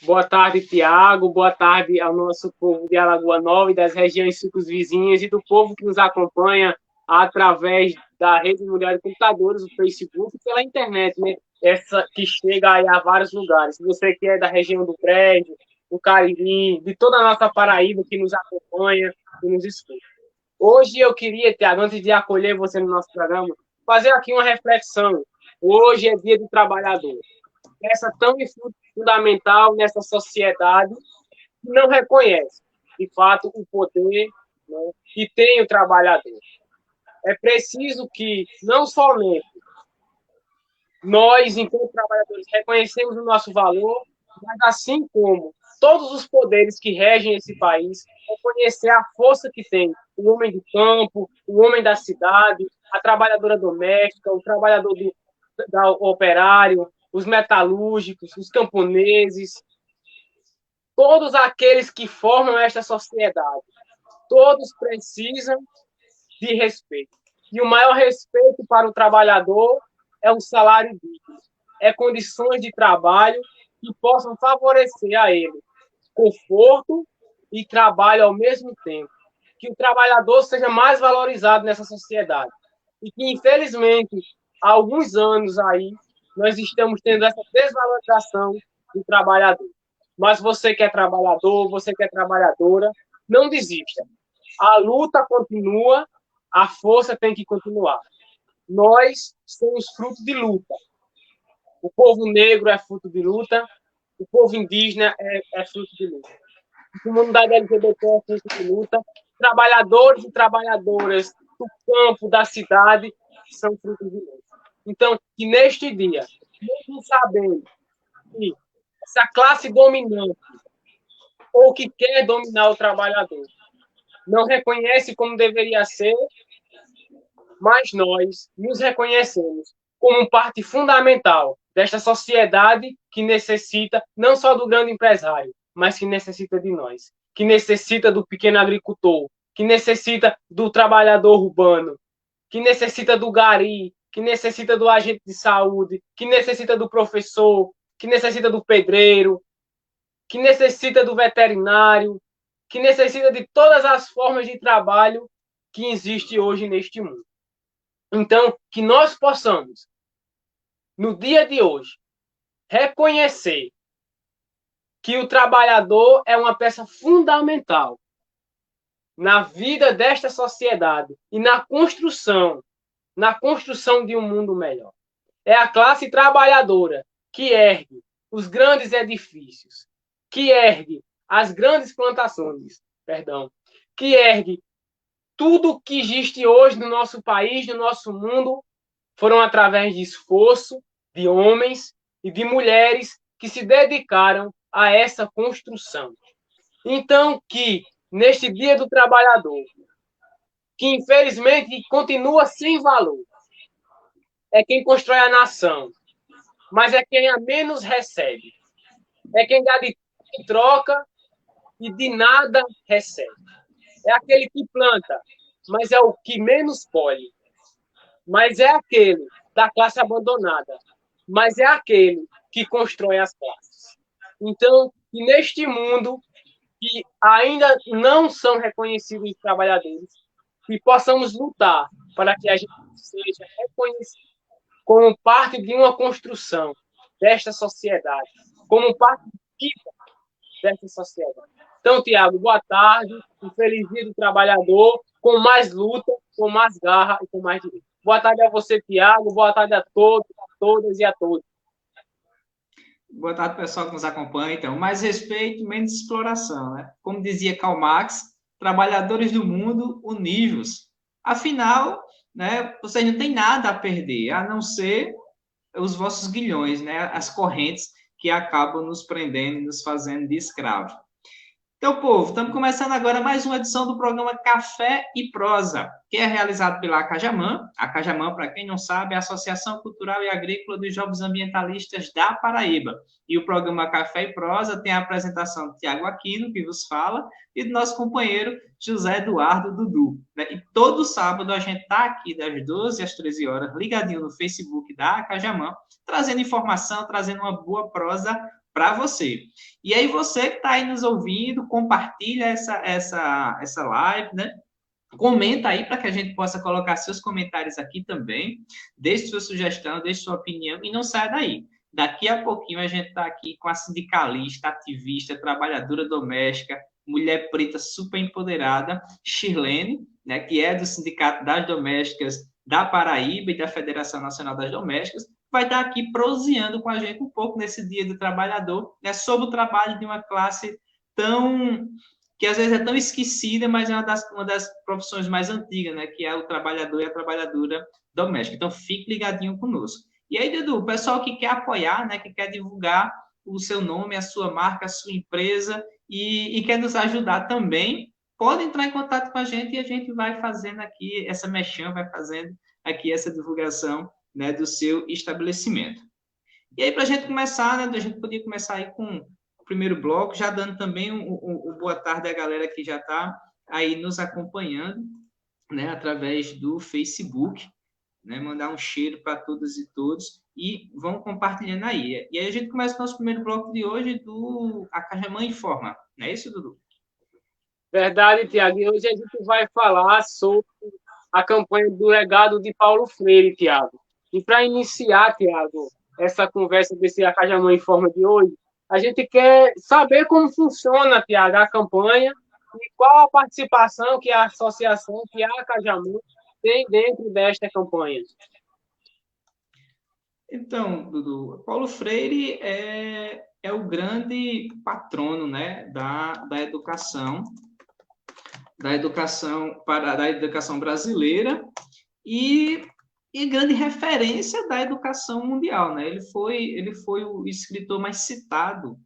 Boa tarde, Tiago. Boa tarde ao nosso povo de Alagoa Nova e das regiões circunvizinhas e do povo que nos acompanha através da Rede Mundial de Computadores, o Facebook, e pela internet, né? Essa que chega aí a vários lugares. Se você que é da região do Brejo, do Cariri, de toda a nossa Paraíba que nos acompanha e nos escuta. Hoje eu queria, Tiago, antes de acolher você no nosso programa, fazer aqui uma reflexão. Hoje é Dia do Trabalhador. Essa tão fundamental nessa sociedade que não reconhece, de fato, o poder, né, que tem o trabalhador. É preciso que não somente nós, enquanto trabalhadores, reconhecemos o nosso valor, mas assim como todos os poderes que regem esse país, reconhecer a força que tem o homem do campo, o homem da cidade, a trabalhadora doméstica, o trabalhador do operário, os metalúrgicos, os camponeses, todos aqueles que formam esta sociedade. Todos precisam de respeito. E o maior respeito para o trabalhador é o salário digno, é condições de trabalho que possam favorecer a ele conforto e trabalho ao mesmo tempo. Que o trabalhador seja mais valorizado nessa sociedade. E que, infelizmente, há alguns anos aí, nós estamos tendo essa desvalorização do trabalhador. Mas você que é trabalhador, você que é trabalhadora, não desista. A luta continua, a força tem que continuar. Nós somos fruto de luta. O povo negro é fruto de luta, o povo indígena é fruto de luta. A comunidade LGBT é fruto de luta, trabalhadores e trabalhadoras do campo, da cidade, são fruto de luta. Então, que neste dia, mesmo sabendo que essa classe dominante, ou que quer dominar o trabalhador, não reconhece como deveria ser, mas nós nos reconhecemos como parte fundamental desta sociedade que necessita não só do grande empresário, mas que necessita de nós, que necessita do pequeno agricultor, que necessita do trabalhador urbano, que necessita do gari, que necessita do agente de saúde, que necessita do professor, que necessita do pedreiro, que necessita do veterinário, que necessita de todas as formas de trabalho que existe hoje neste mundo. Então, que nós possamos, no dia de hoje, reconhecer que o trabalhador é uma peça fundamental na vida desta sociedade e na construção de um mundo melhor. É a classe trabalhadora que ergue os grandes edifícios, que ergue as grandes plantações, que ergue tudo que existe hoje no nosso país, no nosso mundo, foram através de esforço de homens e de mulheres que se dedicaram a essa construção. Então, que neste Dia do Trabalhador, que infelizmente continua sem valor, é quem constrói a nação, mas é quem a menos recebe. É quem dá de troca e de nada recebe. É aquele que planta, mas é o que menos colhe. Mas é aquele da classe abandonada, mas é aquele que constrói as classes. Então, neste mundo que ainda não são reconhecidos os trabalhadores, que possamos lutar para que a gente seja reconhecido como parte de uma construção desta sociedade, como parte viva desta sociedade. Então, Tiago, boa tarde, um feliz dia do trabalhador, com mais luta, com mais garra e com mais direito. Boa tarde a você, Tiago, boa tarde a todos, a todas e a todos. Boa tarde, pessoal que nos acompanha. Então, mais respeito, menos exploração, né? Como dizia Karl Marx, trabalhadores do mundo, univos. Afinal, né, vocês não têm nada a perder, a não ser os vossos guilhões, né? As correntes que acabam nos prendendo e nos fazendo de escravos. Então, povo, estamos começando agora mais uma edição do programa Café e Prosa, que é realizado pela Acajamam. A Acajamam, para quem não sabe, é a Associação Cultural e Agrícola dos Jovens Ambientalistas da Paraíba. E o programa Café e Prosa tem a apresentação de Tiago Aquino, que vos fala, e do nosso companheiro José Eduardo Dudu. E todo sábado a gente está aqui das 12 às 13 horas, ligadinho no Facebook da Acajamam, trazendo informação, trazendo uma boa prosa para você. E aí você que está aí nos ouvindo, compartilha essa live, né? Comenta aí para que a gente possa colocar seus comentários aqui também. Deixe sua sugestão, deixe sua opinião e não saia daí. Daqui a pouquinho a gente está aqui com a sindicalista, ativista, trabalhadora doméstica, mulher preta super empoderada, Shirlene, né, que é do Sindicato das Domésticas da Paraíba e da Federação Nacional das Domésticas, vai estar aqui proseando com a gente um pouco nesse Dia do Trabalhador, né, sobre o trabalho de uma classe tão que às vezes é tão esquecida, mas é uma das profissões mais antigas, né? Que é o trabalhador e a trabalhadora doméstica. Então, fique ligadinho conosco. E aí, Dudu, o pessoal que quer apoiar, né? Que quer divulgar o seu nome, a sua marca, a sua empresa e quer nos ajudar também, pode entrar em contato com a gente e a gente vai fazendo aqui essa mexão, vai fazendo aqui essa divulgação, né? Do seu estabelecimento. E aí, para a gente começar, né? A gente podia começar aí com primeiro bloco, já dando também o boa tarde à galera que já está aí nos acompanhando, né, através do Facebook, né, mandar um cheiro para todas e todos e vão compartilhando aí. E aí a gente começa o nosso primeiro bloco de hoje do A Cajamã Informa. Não é isso, Dudu? Verdade, Tiago. E hoje a gente vai falar sobre a campanha do legado de Paulo Freire, Tiago. E para iniciar, Tiago, essa conversa desse Acajamã em Forma de hoje, a gente quer saber como funciona, Tiago, a campanha e qual a participação que a associação, que a Acajamã, tem dentro desta campanha. Então, Dudu, Paulo Freire é o grande patrono, né, da educação brasileira e grande referência da educação mundial, né? Ele foi o escritor mais citado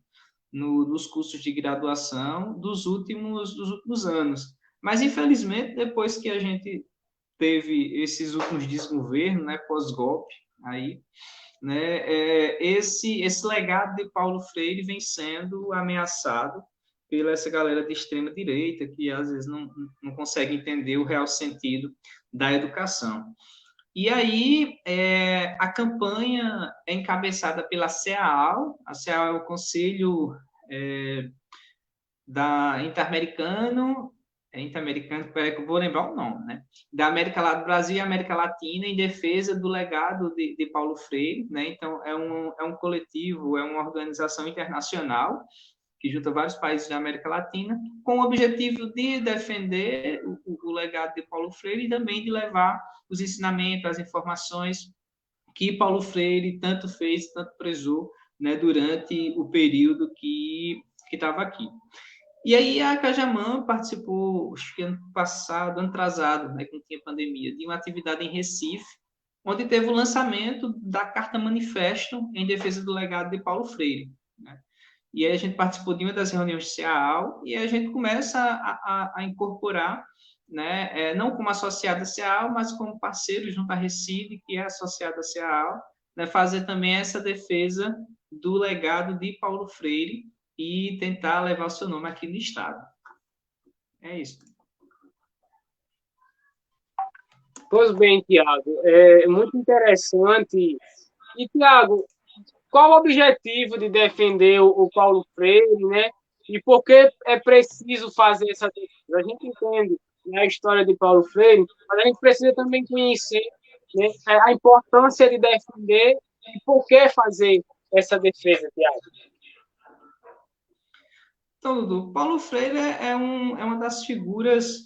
nos cursos de graduação dos últimos anos. Mas, infelizmente, depois que a gente teve esses últimos desgovernos, né, pós-golpe, aí, né, esse legado de Paulo Freire vem sendo ameaçado pela essa galera de extrema direita que às vezes não consegue entender o real sentido da educação. E aí, a campanha é encabeçada pela CEAAL. A CEAAL é o Conselho da Interamericano, peraí que eu vou lembrar o nome, né? Da América do Brasil e América Latina em defesa do legado de Paulo Freire, né? Então, é um coletivo, é uma organização internacional que junta vários países da América Latina, com o objetivo de defender o legado de Paulo Freire e também de levar os ensinamentos, as informações que Paulo Freire tanto fez, tanto prezou, né, durante o período que estava aqui. E aí a Cajamã participou, acho que ano passado, ano atrasado, né, quando tinha pandemia, de uma atividade em Recife, onde teve o lançamento da Carta Manifesto em defesa do legado de Paulo Freire, né? E aí a gente participou de uma das reuniões de CEAAL e a gente começa a incorporar, né, não como associado à CEAAL, mas como parceiro junto à Recife, que é associado à CEAAL, né, fazer também essa defesa do legado de Paulo Freire e tentar levar o seu nome aqui no Estado. É isso. Pois bem, Tiago, é muito interessante. E, Tiago, qual o objetivo de defender o Paulo Freire, né? E por que é preciso fazer essa defesa? A gente entende, né, a história de Paulo Freire, mas a gente precisa também conhecer, né, a importância de defender e por que fazer essa defesa, Tiago. Então, Dudu, Paulo Freire é uma das figuras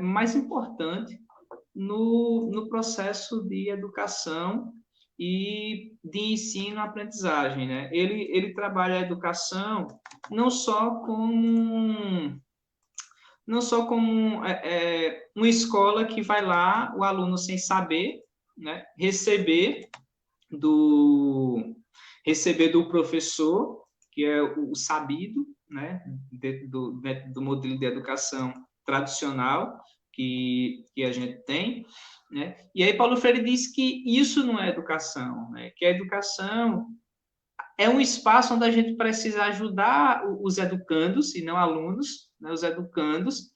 mais importantes no processo de educação e de ensino-aprendizagem, né? Ele trabalha a educação não só como uma escola que vai lá, o aluno sem saber, né, receber do professor, que é o sabido, né, dentro do modelo de educação tradicional que a gente tem, né? E aí Paulo Freire diz que isso não é educação, né? Que a educação é um espaço onde a gente precisa ajudar os educandos, e não alunos, né, os educandos,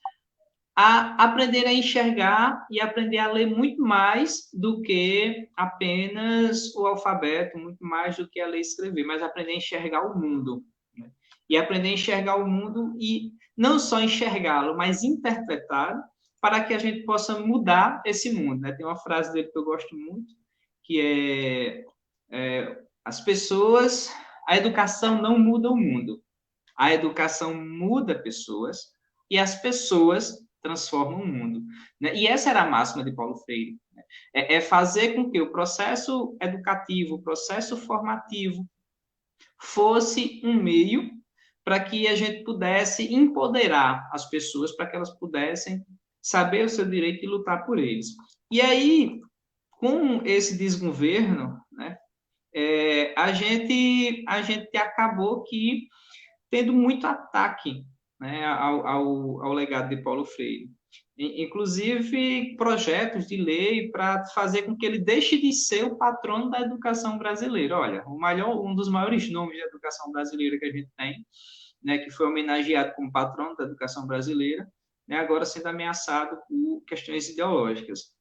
a aprender a enxergar e aprender a ler muito mais do que apenas o alfabeto, muito mais do que a ler e escrever, mas aprender a enxergar o mundo, né? E aprender a enxergar o mundo e não só enxergá-lo, mas interpretá-lo para que a gente possa mudar esse mundo, né? Tem uma frase dele que eu gosto muito, que as pessoas, a educação não muda o mundo, a educação muda pessoas e as pessoas transformam o mundo, né? E essa era a máxima de Paulo Freire, né? É fazer com que o processo educativo, o processo formativo, fosse um meio para que a gente pudesse empoderar as pessoas, para que elas pudessem saber o seu direito e lutar por eles. E aí, com esse desgoverno, né, a gente acabou que tendo muito ataque, né, ao legado de Paulo Freire. Inclusive, projetos de lei para fazer com que ele deixe de ser o patrono da educação brasileira. Olha, um dos maiores nomes da educação brasileira que a gente tem, né, que foi homenageado como patrono da educação brasileira, né, agora sendo ameaçado por questões ideológicas.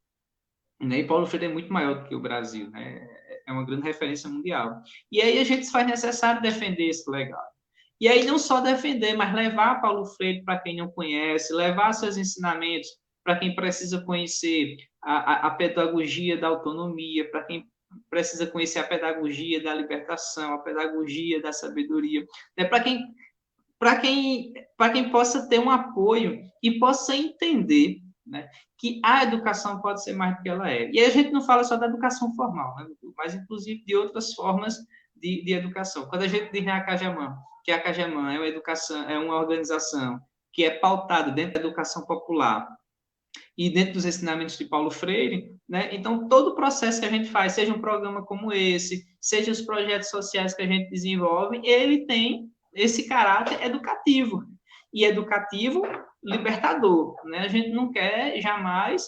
E Paulo Freire é muito maior do que o Brasil, né? É uma grande referência mundial. E aí a gente faz necessário defender esse legado. E aí não só defender, mas levar Paulo Freire para quem não conhece, levar seus ensinamentos para quem precisa conhecer a pedagogia da autonomia, para quem precisa conhecer a pedagogia da libertação, a pedagogia da sabedoria, né? Para quem possa ter um apoio e possa entender, né, que a educação pode ser mais do que ela é. E a gente não fala só da educação formal, né, mas inclusive de outras formas de educação. Quando a gente diz na Acajamã, que a Acajamã é uma organização que é pautada dentro da educação popular e dentro dos ensinamentos de Paulo Freire, né? Então, todo o processo que a gente faz, seja um programa como esse, seja os projetos sociais que a gente desenvolve, ele tem esse caráter educativo. E educativo libertador, né? A gente não quer jamais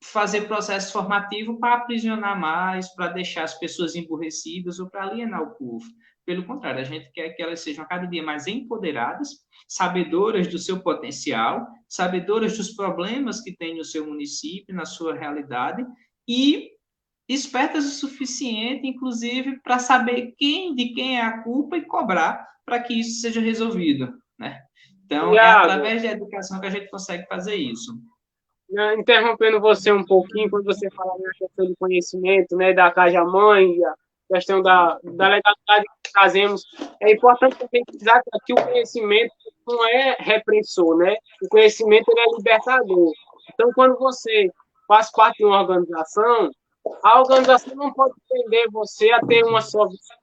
fazer processo formativo para aprisionar mais, para deixar as pessoas emburrecidas ou para alienar o povo. Pelo contrário, a gente quer que elas sejam cada dia mais empoderadas, sabedoras do seu potencial, sabedoras dos problemas que tem no seu município, na sua realidade, e espertas o suficiente, inclusive, para saber de quem é a culpa e cobrar para que isso seja resolvido, né? Então, é Tiago, através da educação que a gente consegue fazer isso. interrompendo você um pouquinho, quando você fala na questão do conhecimento, né, da Cajamãe, a questão da legalidade que trazemos, é importante também precisar que o conhecimento não é repressor, né? O conhecimento ele é libertador. Então, quando você faz parte de uma organização, a organização não pode prender você a ter uma só visão,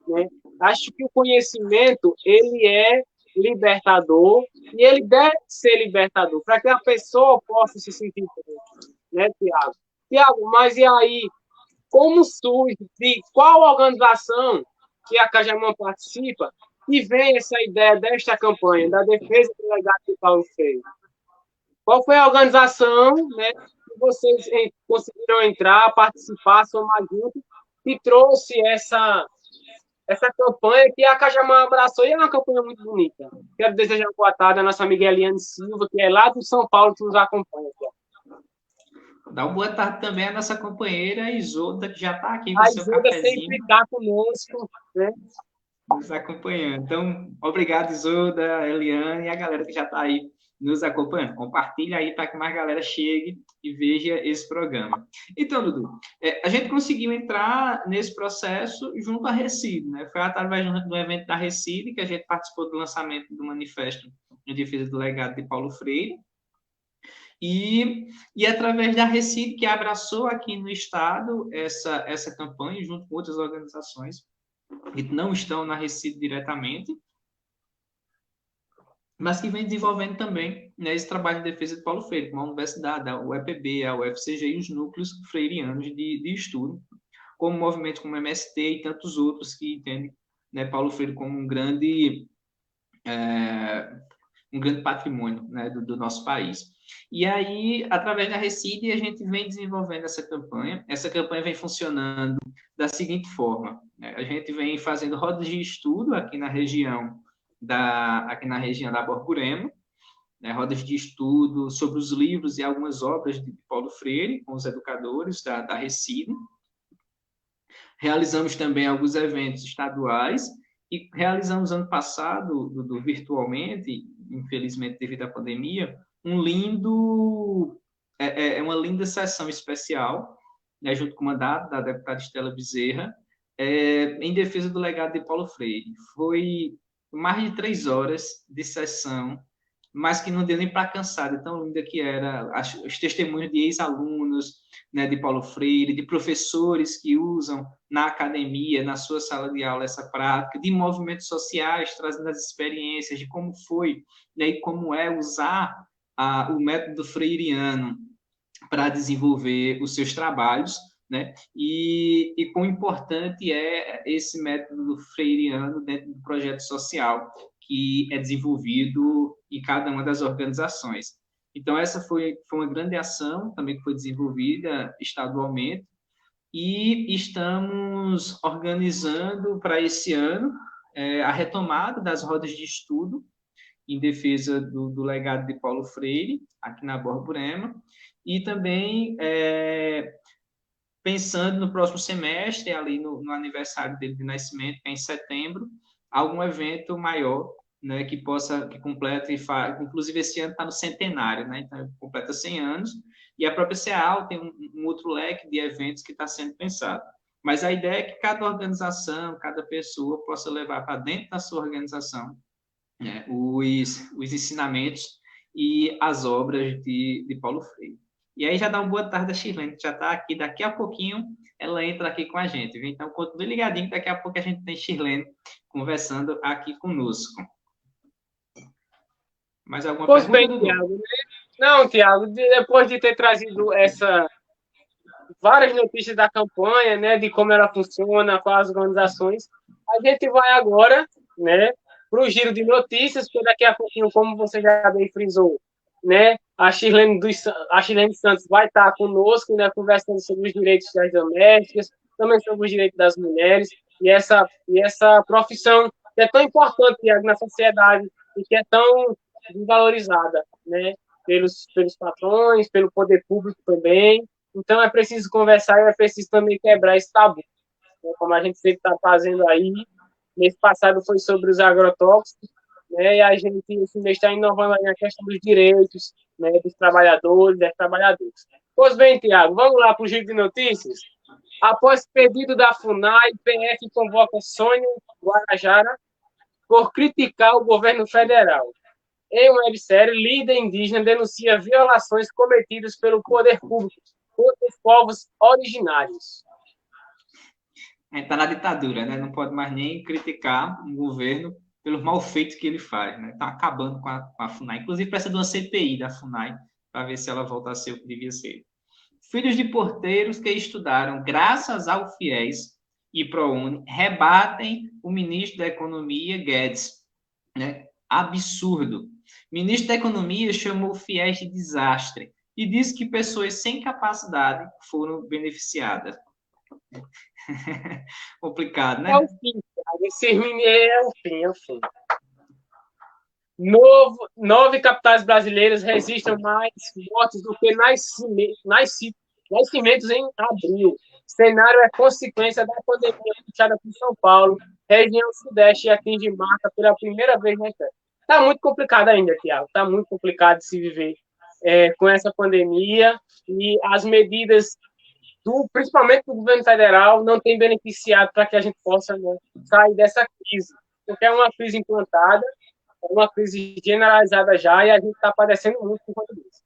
né? Acho que o conhecimento ele é libertador e ele deve ser libertador para que a pessoa possa se sentir bem, né, Tiago? Tiago, mas e aí, como surge, de qual organização que a Cajamã participa e vem essa ideia desta campanha, da defesa do legado de Paulo Freire? Qual foi a organização, né, que vocês conseguiram entrar, participar, somar junto, e trouxe essa campanha que a Cajamã abraçou e é uma campanha muito bonita. Quero desejar uma boa tarde à nossa amiga Eliane Silva, que é lá do São Paulo, que nos acompanha. Dá uma boa tarde também à nossa companheira Isolda, que já está aqui com o A seu Isolda sempre cafezinho está conosco, né? nos acompanhando. Então, obrigado, Isolda, Eliane e a galera que já está aí nos acompanhando. Compartilha aí para que mais galera chegue e veja esse programa. Então, Dudu, a gente conseguiu entrar nesse processo junto à Recide, né? Foi através do evento da Recide que a gente participou do lançamento do manifesto em defesa do legado de Paulo Freire. E através da Recide, que abraçou aqui no Estado essa campanha, junto com outras organizações que não estão na Recide diretamente, mas que vem desenvolvendo também, né, esse trabalho de defesa de Paulo Freire, como a Universidade, a UEPB, a UFCG e os núcleos freirianos de estudo, como movimentos como o MST e tantos outros que entendem, né, Paulo Freire como um grande patrimônio, né, do nosso país. E aí, através da Recide, a gente vem desenvolvendo essa campanha. Essa campanha vem funcionando da seguinte forma, né? A gente vem fazendo rodas de estudo aqui na região da Borborema, né, rodas de estudo sobre os livros e algumas obras de Paulo Freire, com os educadores da Recine. Realizamos também alguns eventos estaduais e realizamos ano passado, virtualmente, infelizmente devido à pandemia, uma linda sessão especial, né, junto com uma da deputada Estela Bezerra, em defesa do legado de Paulo Freire. Foi mais de 3 horas de sessão, mas que não deu nem para cansar, de tão linda que era, os testemunhos de ex-alunos, né, de Paulo Freire, de professores que usam na academia, na sua sala de aula, essa prática, de movimentos sociais, trazendo as experiências de como foi, né, e como é usar o método freiriano para desenvolver os seus trabalhos, né? E quão importante é esse método freiriano dentro do projeto social que é desenvolvido em cada uma das organizações. Então, essa foi uma grande ação também que foi desenvolvida estadualmente, e estamos organizando para esse ano a retomada das rodas de estudo em defesa do legado de Paulo Freire, aqui na Borborema, e também pensando no próximo semestre, ali no aniversário dele de nascimento, que é em setembro, algum evento maior, né, que complete, inclusive esse ano está no centenário, né, então completa 100 anos, e a própria CEAL tem um outro leque de eventos que está sendo pensado. Mas a ideia é que cada organização, cada pessoa possa levar para dentro da sua organização, né, os ensinamentos e as obras de Paulo Freire. E aí já dá uma boa tarde a Shirlene, que já está aqui, daqui a pouquinho ela entra aqui com a gente, viu? Então, continue ligadinho, daqui a pouco a gente tem Shirlene conversando aqui conosco. Mais alguma Pois bem, pergunta, Dudu? Tiago, né? Não, Tiago, depois de ter trazido várias notícias da campanha, né, de como ela funciona, quais as organizações, a gente vai agora, né, para o giro de notícias, porque daqui a pouquinho, como você já bem frisou, né, a Shirlene Santos vai estar conosco, né, conversando sobre os direitos das domésticas, também sobre os direitos das mulheres, e essa profissão que é tão importante, Tiago, na sociedade, e que é tão desvalorizada, né, pelos patrões, pelo poder público também. Então, é preciso conversar e é preciso também quebrar esse tabu, né? Como a gente sempre está fazendo aí. Mês passado foi sobre os agrotóxicos, né? E a gente, esse mês, está inovando aí na questão dos direitos, né, dos trabalhadores, das trabalhadoras. Pois bem, Tiago, vamos lá para o giro de notícias? Após pedido da FUNAI, PF convoca Sônia Guarajara por criticar o governo federal. Em uma websérie, líder indígena denuncia violações cometidas pelo poder público contra os povos originários. A gente está na ditadura, né? Não pode mais nem criticar um governo pelos malfeitos que ele faz, né? Está acabando com a FUNAI. Inclusive, precisa de uma CPI da FUNAI para ver se ela volta a ser o que devia ser. Filhos de porteiros que estudaram graças ao FIES e ProUni rebatem o ministro da Economia, Guedes, né? Absurdo. O ministro da Economia chamou o FIES de desastre e disse que pessoas sem capacidade foram beneficiadas. Complicado, né? É o fim, cara. Esse é o fim, é o fim. 9 capitais brasileiras registram mais mortes do que nascimentos em abril. O cenário é consequência da pandemia puxada por São Paulo, região sudeste, e atinge marca pela primeira vez na história. Está muito complicado ainda, Tiago. Está muito complicado de se viver com essa pandemia, e as medidas principalmente do governo federal, não tem beneficiado para que a gente possa, né, sair dessa crise. Porque é uma crise implantada, é uma crise generalizada já, e a gente está padecendo muito por conta disso.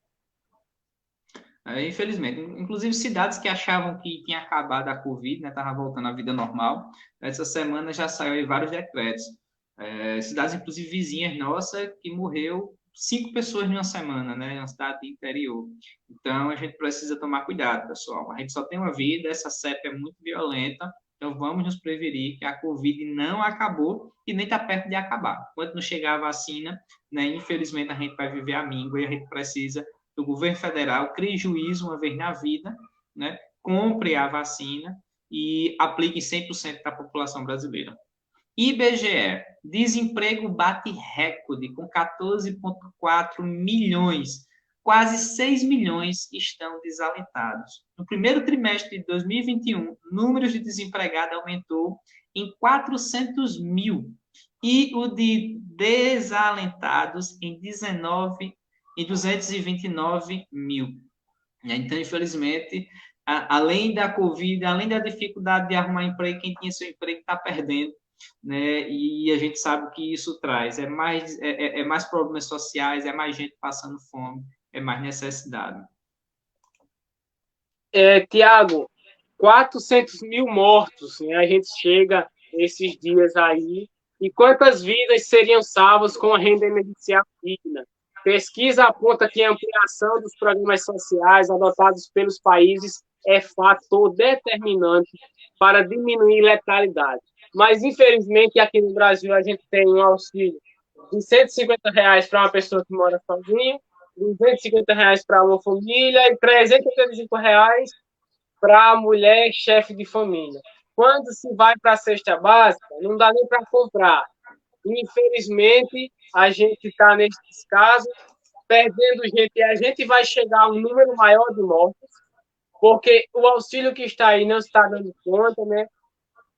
Infelizmente. Inclusive, cidades que achavam que tinha acabado a Covid, né, estava voltando à vida normal, essa semana já saiu aí vários decretos. Cidades, inclusive, vizinhas nossas, que morreu 5 pessoas em uma semana, né, na cidade do interior. Então, a gente precisa tomar cuidado, pessoal. A gente só tem uma vida, essa cepa é muito violenta, então vamos nos prevenir que a Covid não acabou e nem está perto de acabar. Quando não chegar a vacina, né, infelizmente, a gente vai viver a míngua e a gente precisa do governo federal crie juízo uma vez na vida, né, compre a vacina e aplique 100% da população brasileira. IBGE, desemprego bate recorde com 14,4 milhões. Quase 6 milhões estão desalentados. No primeiro trimestre de 2021, o número de desempregados aumentou em 400 mil e o de desalentados em 229 mil. Então, infelizmente, além da Covid, além da dificuldade de arrumar emprego, quem tinha seu emprego está perdendo, né? E a gente sabe o que isso traz. É mais problemas sociais, é mais gente passando fome, é mais necessidade. Tiago, 400 mil mortos, né? A gente chega esses dias aí. E quantas vidas seriam salvas com a renda emergencial digna? Pesquisa aponta que a ampliação dos programas sociais adotados pelos países é fator determinante para diminuir letalidade. Mas, infelizmente, aqui no Brasil, a gente tem um auxílio de R$ 150 para uma pessoa que mora sozinha, R$ 250 para uma família e R$ 385 para a mulher chefe de família. Quando se vai para a cesta básica, não dá nem para comprar. Infelizmente, a gente está, nesses casos, perdendo gente, e a gente vai chegar a um número maior de mortes, porque o auxílio que está aí não está dando conta, né?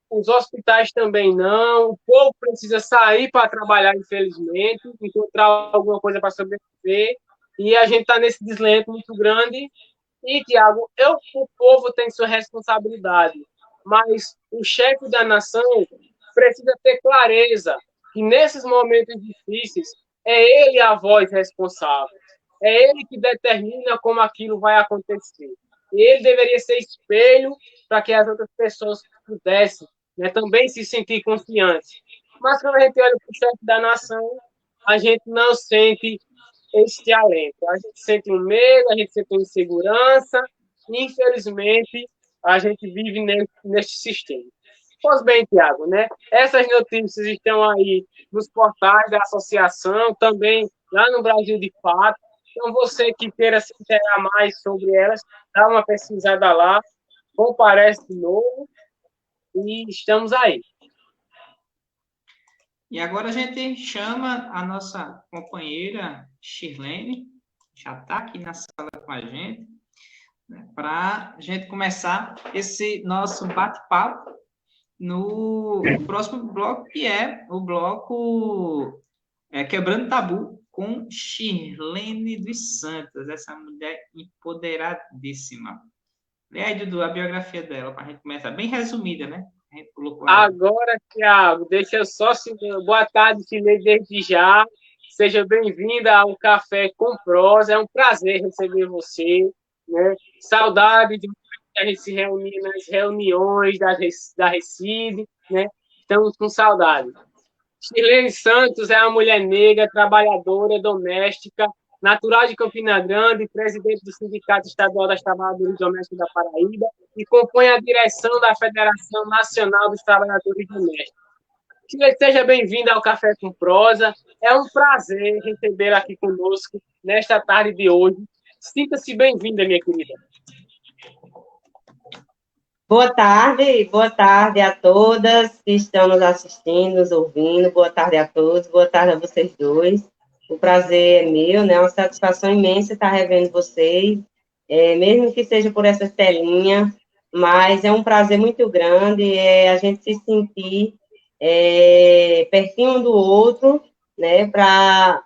Os hospitais também não, o povo precisa sair para trabalhar, infelizmente, encontrar alguma coisa para sobreviver, e a gente está nesse deslento muito grande. E, Tiago, o povo tem sua responsabilidade, mas o chefe da nação precisa ter clareza que nesses momentos difíceis é ele a voz responsável, é ele que determina como aquilo vai acontecer. Ele deveria ser espelho para que as outras pessoas pudessem, né, também se sentir confiantes. Mas quando a gente olha para o chefe da nação, a gente não sente esse alento. A gente sente um medo, a gente sente uma insegurança, e, infelizmente, a gente vive neste sistema. Pois bem, Tiago, né? Essas notícias estão aí nos portais da associação, também lá no Brasil de Fato. Então, você que queira se interar mais sobre elas, dá uma pesquisada lá, comparece de novo e estamos aí. E agora a gente chama a nossa companheira Shirlene, já está aqui na sala com a gente, né, para a gente começar esse nosso bate-papo no próximo bloco, que é o bloco Quebrando Tabu, com Shirlene dos Santos, essa mulher empoderadíssima. Lê aí, Dudu, a biografia dela, para a gente começar. Bem resumida, né? A gente colocou aí. Agora, Tiago, deixa eu só... Boa tarde, Shirlene, desde já. Seja bem-vinda ao Café com Prosa. É um prazer receber você, né? Saudade de a gente se reunir nas reuniões da Recife, né? Estamos com saudade. Shirlene Santos é uma mulher negra, trabalhadora, doméstica, natural de Campina Grande, presidente do Sindicato Estadual das Trabalhadoras Domésticas da Paraíba e compõe a direção da Federação Nacional dos Trabalhadores Domésticos. Shirlene, seja bem-vinda ao Café com Prosa. É um prazer recebê-la aqui conosco nesta tarde de hoje. Sinta-se bem-vinda, minha querida. Boa tarde a todas que estão nos assistindo, nos ouvindo, boa tarde a todos, boa tarde a vocês dois. O prazer é meu, né? É uma satisfação imensa estar revendo vocês, mesmo que seja por essa telinha, mas é um prazer muito grande a gente se sentir pertinho um do outro, né? Para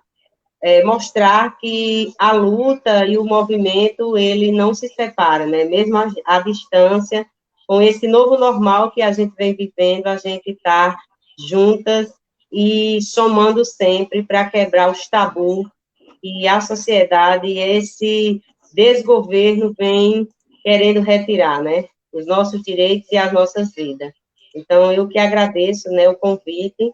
mostrar que a luta e o movimento, ele não se separa, né? Mesmo à distância, com esse novo normal que a gente vem vivendo, a gente está juntas e somando sempre para quebrar os tabus que a sociedade, esse desgoverno vem querendo retirar, né? Os nossos direitos e as nossas vidas. Então, eu que agradeço, né, o convite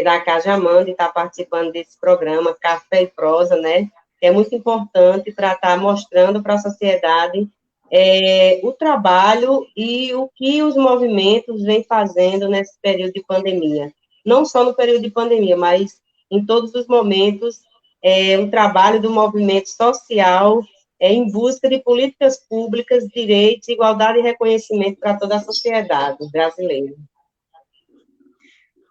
da Cajamã de estar participando desse programa Café e Prosa, né? Que é muito importante para estar mostrando para a sociedade o trabalho e o que os movimentos vêm fazendo nesse período de pandemia. Não só no período de pandemia, mas em todos os momentos, o trabalho do movimento social em busca de políticas públicas, direitos, igualdade e reconhecimento para toda a sociedade brasileira.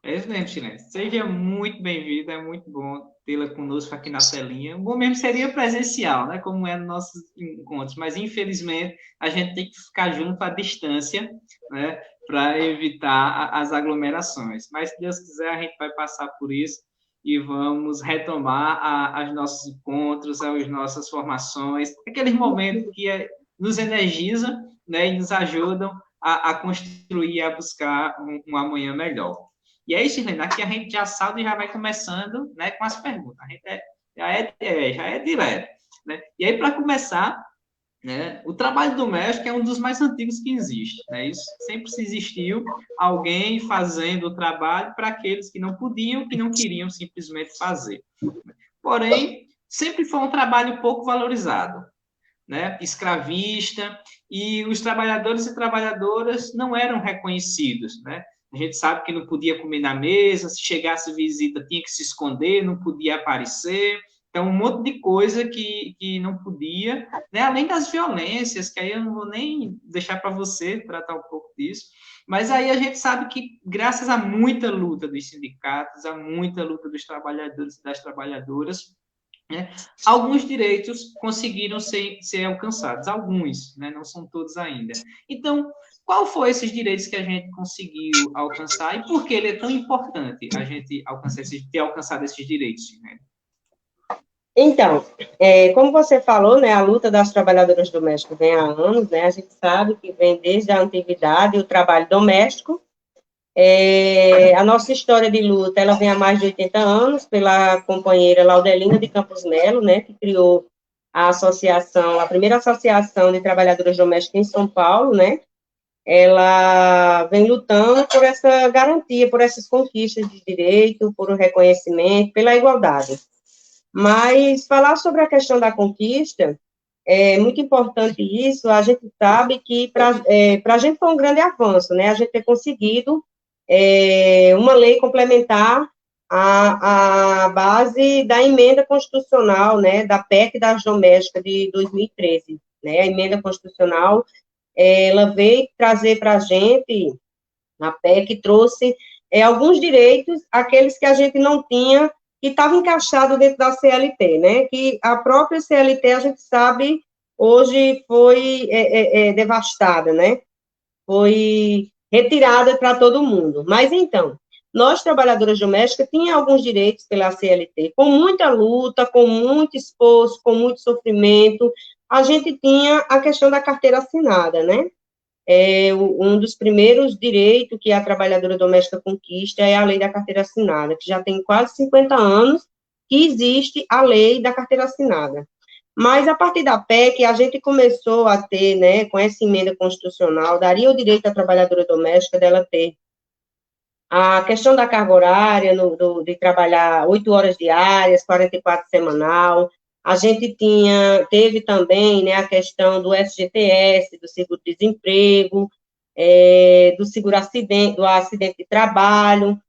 É isso mesmo, Silêncio. Seja muito bem-vinda, é muito bom tê-la conosco aqui na telinha. O bom mesmo seria presencial, né, como é nos nossos encontros, mas infelizmente a gente tem que ficar junto à distância, né, para evitar as aglomerações. Mas se Deus quiser, a gente vai passar por isso e vamos retomar os nossos encontros, as nossas formações, aqueles momentos que nos energizam, né, e nos ajudam a construir e a buscar um amanhã melhor. E é isso, Helena. Aqui a gente já salta e já vai começando, né, com as perguntas. A gente já é direto. Né? E aí, para começar, né, o trabalho doméstico é um dos mais antigos que existe. Né? Isso sempre se existiu alguém fazendo o trabalho para aqueles que não podiam, que não queriam simplesmente fazer. Porém, sempre foi um trabalho pouco valorizado, né, escravista, e os trabalhadores e trabalhadoras não eram reconhecidos, né? A gente sabe que não podia comer na mesa, se chegasse visita tinha que se esconder, não podia aparecer, então um monte de coisa que não podia, né? Além das violências, que aí eu não vou nem deixar para você tratar um pouco disso, mas aí a gente sabe que graças a muita luta dos sindicatos, a muita luta dos trabalhadores e das trabalhadoras, né, alguns direitos conseguiram ser alcançados, alguns, né, não são todos ainda. Então, qual foi esses direitos que a gente conseguiu alcançar e por que ele é tão importante a gente ter alcançado esses direitos? Né? Então, como você falou, né, a luta das trabalhadoras domésticas vem há anos, né, a gente sabe que vem desde a antiguidade o trabalho doméstico. A nossa história de luta, ela vem há mais de 80 anos, pela companheira Laudelina de Campos Melo, né, que criou a primeira associação de trabalhadoras domésticas em São Paulo, né, ela vem lutando por essa garantia, por essas conquistas de direito, por o reconhecimento, pela igualdade. Mas falar sobre a questão da conquista, é muito importante isso, a gente sabe que para a gente foi um grande avanço, né, a gente ter conseguido uma lei complementar a base da emenda constitucional, né, da PEC das domésticas de 2013, né, a emenda constitucional, ela veio trazer para a gente, a PEC trouxe alguns direitos, aqueles que a gente não tinha, que estavam encaixados dentro da CLT, né, que a própria CLT, a gente sabe, hoje foi devastada, né, foi retirada para todo mundo. Mas, então, nós, trabalhadoras domésticas, tínhamos alguns direitos pela CLT, com muita luta, com muito esforço, com muito sofrimento, a gente tinha a questão da carteira assinada, né? Um dos primeiros direitos que a trabalhadora doméstica conquista é a lei da carteira assinada, que já tem quase 50 anos que existe a lei da carteira assinada. Mas, a partir da PEC, a gente começou a ter, né, com essa emenda constitucional, daria o direito à trabalhadora doméstica dela ter a questão da carga horária, de trabalhar 8 horas diárias, 44 semanal. A gente teve também, né, a questão do FGTS, do seguro-desemprego, do seguro-acidente, do acidente de trabalho,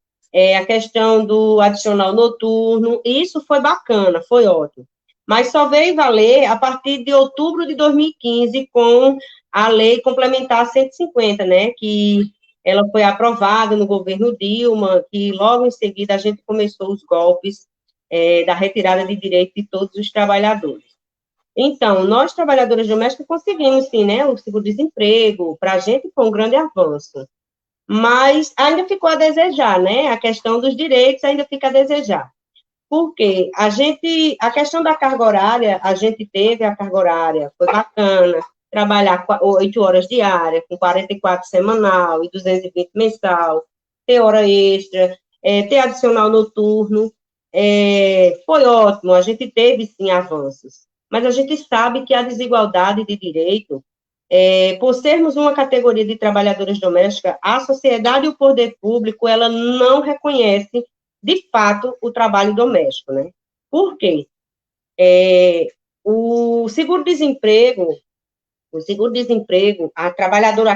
a questão do adicional noturno. Isso foi bacana, foi ótimo. Mas só veio valer a partir de outubro de 2015, com a Lei Complementar 150, né, que ela foi aprovada no governo Dilma, que logo em seguida a gente começou os golpes da retirada de direitos de todos os trabalhadores. Então, nós, trabalhadoras domésticas, conseguimos, sim, né, o seguro-desemprego, para a gente foi um grande avanço, mas ainda ficou a desejar, né, a questão dos direitos ainda fica a desejar. Porque a questão da carga horária, a gente teve a carga horária, foi bacana, trabalhar 8 horas diárias, com 44 semanal e 220 mensal, ter hora extra, ter adicional noturno, foi ótimo, a gente teve, sim, avanços. Mas a gente sabe que a desigualdade de direito, por sermos uma categoria de trabalhadoras domésticas, a sociedade e o poder público, ela não reconhece de fato, o trabalho doméstico, né? Por quê? O seguro-desemprego, a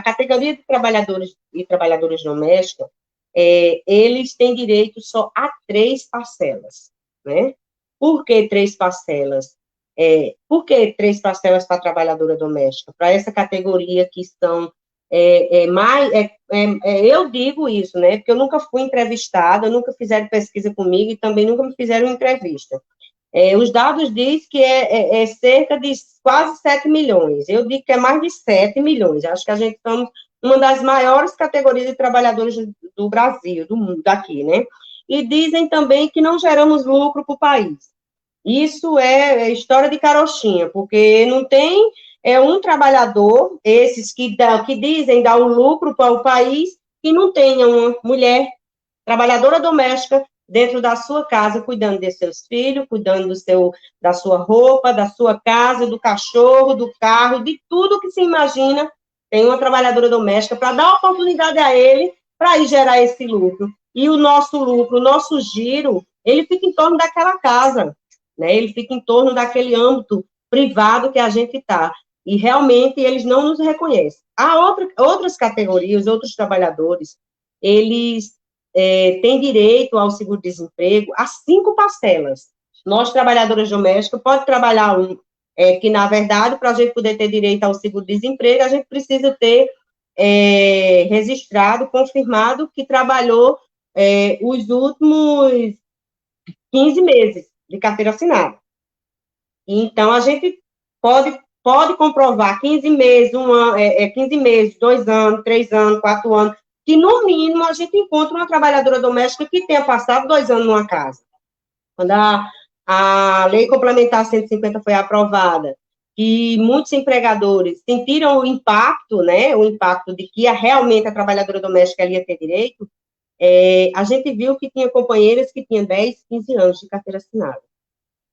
categoria de trabalhadores e trabalhadoras domésticas, eles têm direito só a 3 parcelas, né? Por que 3 parcelas? Por que 3 parcelas para a trabalhadora doméstica? Para essa categoria que são Eu digo isso, né? Porque eu nunca fui entrevistada, nunca fizeram pesquisa comigo e também nunca me fizeram entrevista. Os dados dizem que é cerca de quase 7 milhões. Eu digo que é mais de 7 milhões. Acho que a gente estamos uma das maiores categorias de trabalhadores do Brasil, do mundo, daqui, né? E dizem também que não geramos lucro para o país. Isso é história de carochinha, porque não tem um trabalhador, esses que dizem dar o lucro para o país, que não tenha uma mulher trabalhadora doméstica dentro da sua casa, cuidando de seus filhos, cuidando da sua roupa, da sua casa, do cachorro, do carro, de tudo que se imagina, tem uma trabalhadora doméstica para dar oportunidade a ele para ir gerar esse lucro. E o nosso lucro, o nosso giro, ele fica em torno daquela casa, né? Ele fica em torno daquele âmbito privado que a gente está. E realmente eles não nos reconhecem. Há outras categorias, outros trabalhadores, eles têm direito ao seguro-desemprego a 5 parcelas. Nós, trabalhadoras domésticas, pode trabalhar que, na verdade, para a gente poder ter direito ao seguro-desemprego, a gente precisa ter registrado, confirmado que trabalhou os últimos 15 meses de carteira assinada. Então, a gente pode comprovar 15 meses, 15 meses, 2 anos, 3 anos, 4 anos, que, no mínimo, a gente encontra uma trabalhadora doméstica que tenha passado 2 anos numa casa. Quando a Lei Complementar 150 foi aprovada, que muitos empregadores sentiram o impacto, né, o impacto de que realmente a trabalhadora doméstica ia ter direito, a gente viu que tinha companheiras que tinham 10, 15 anos de carteira assinada.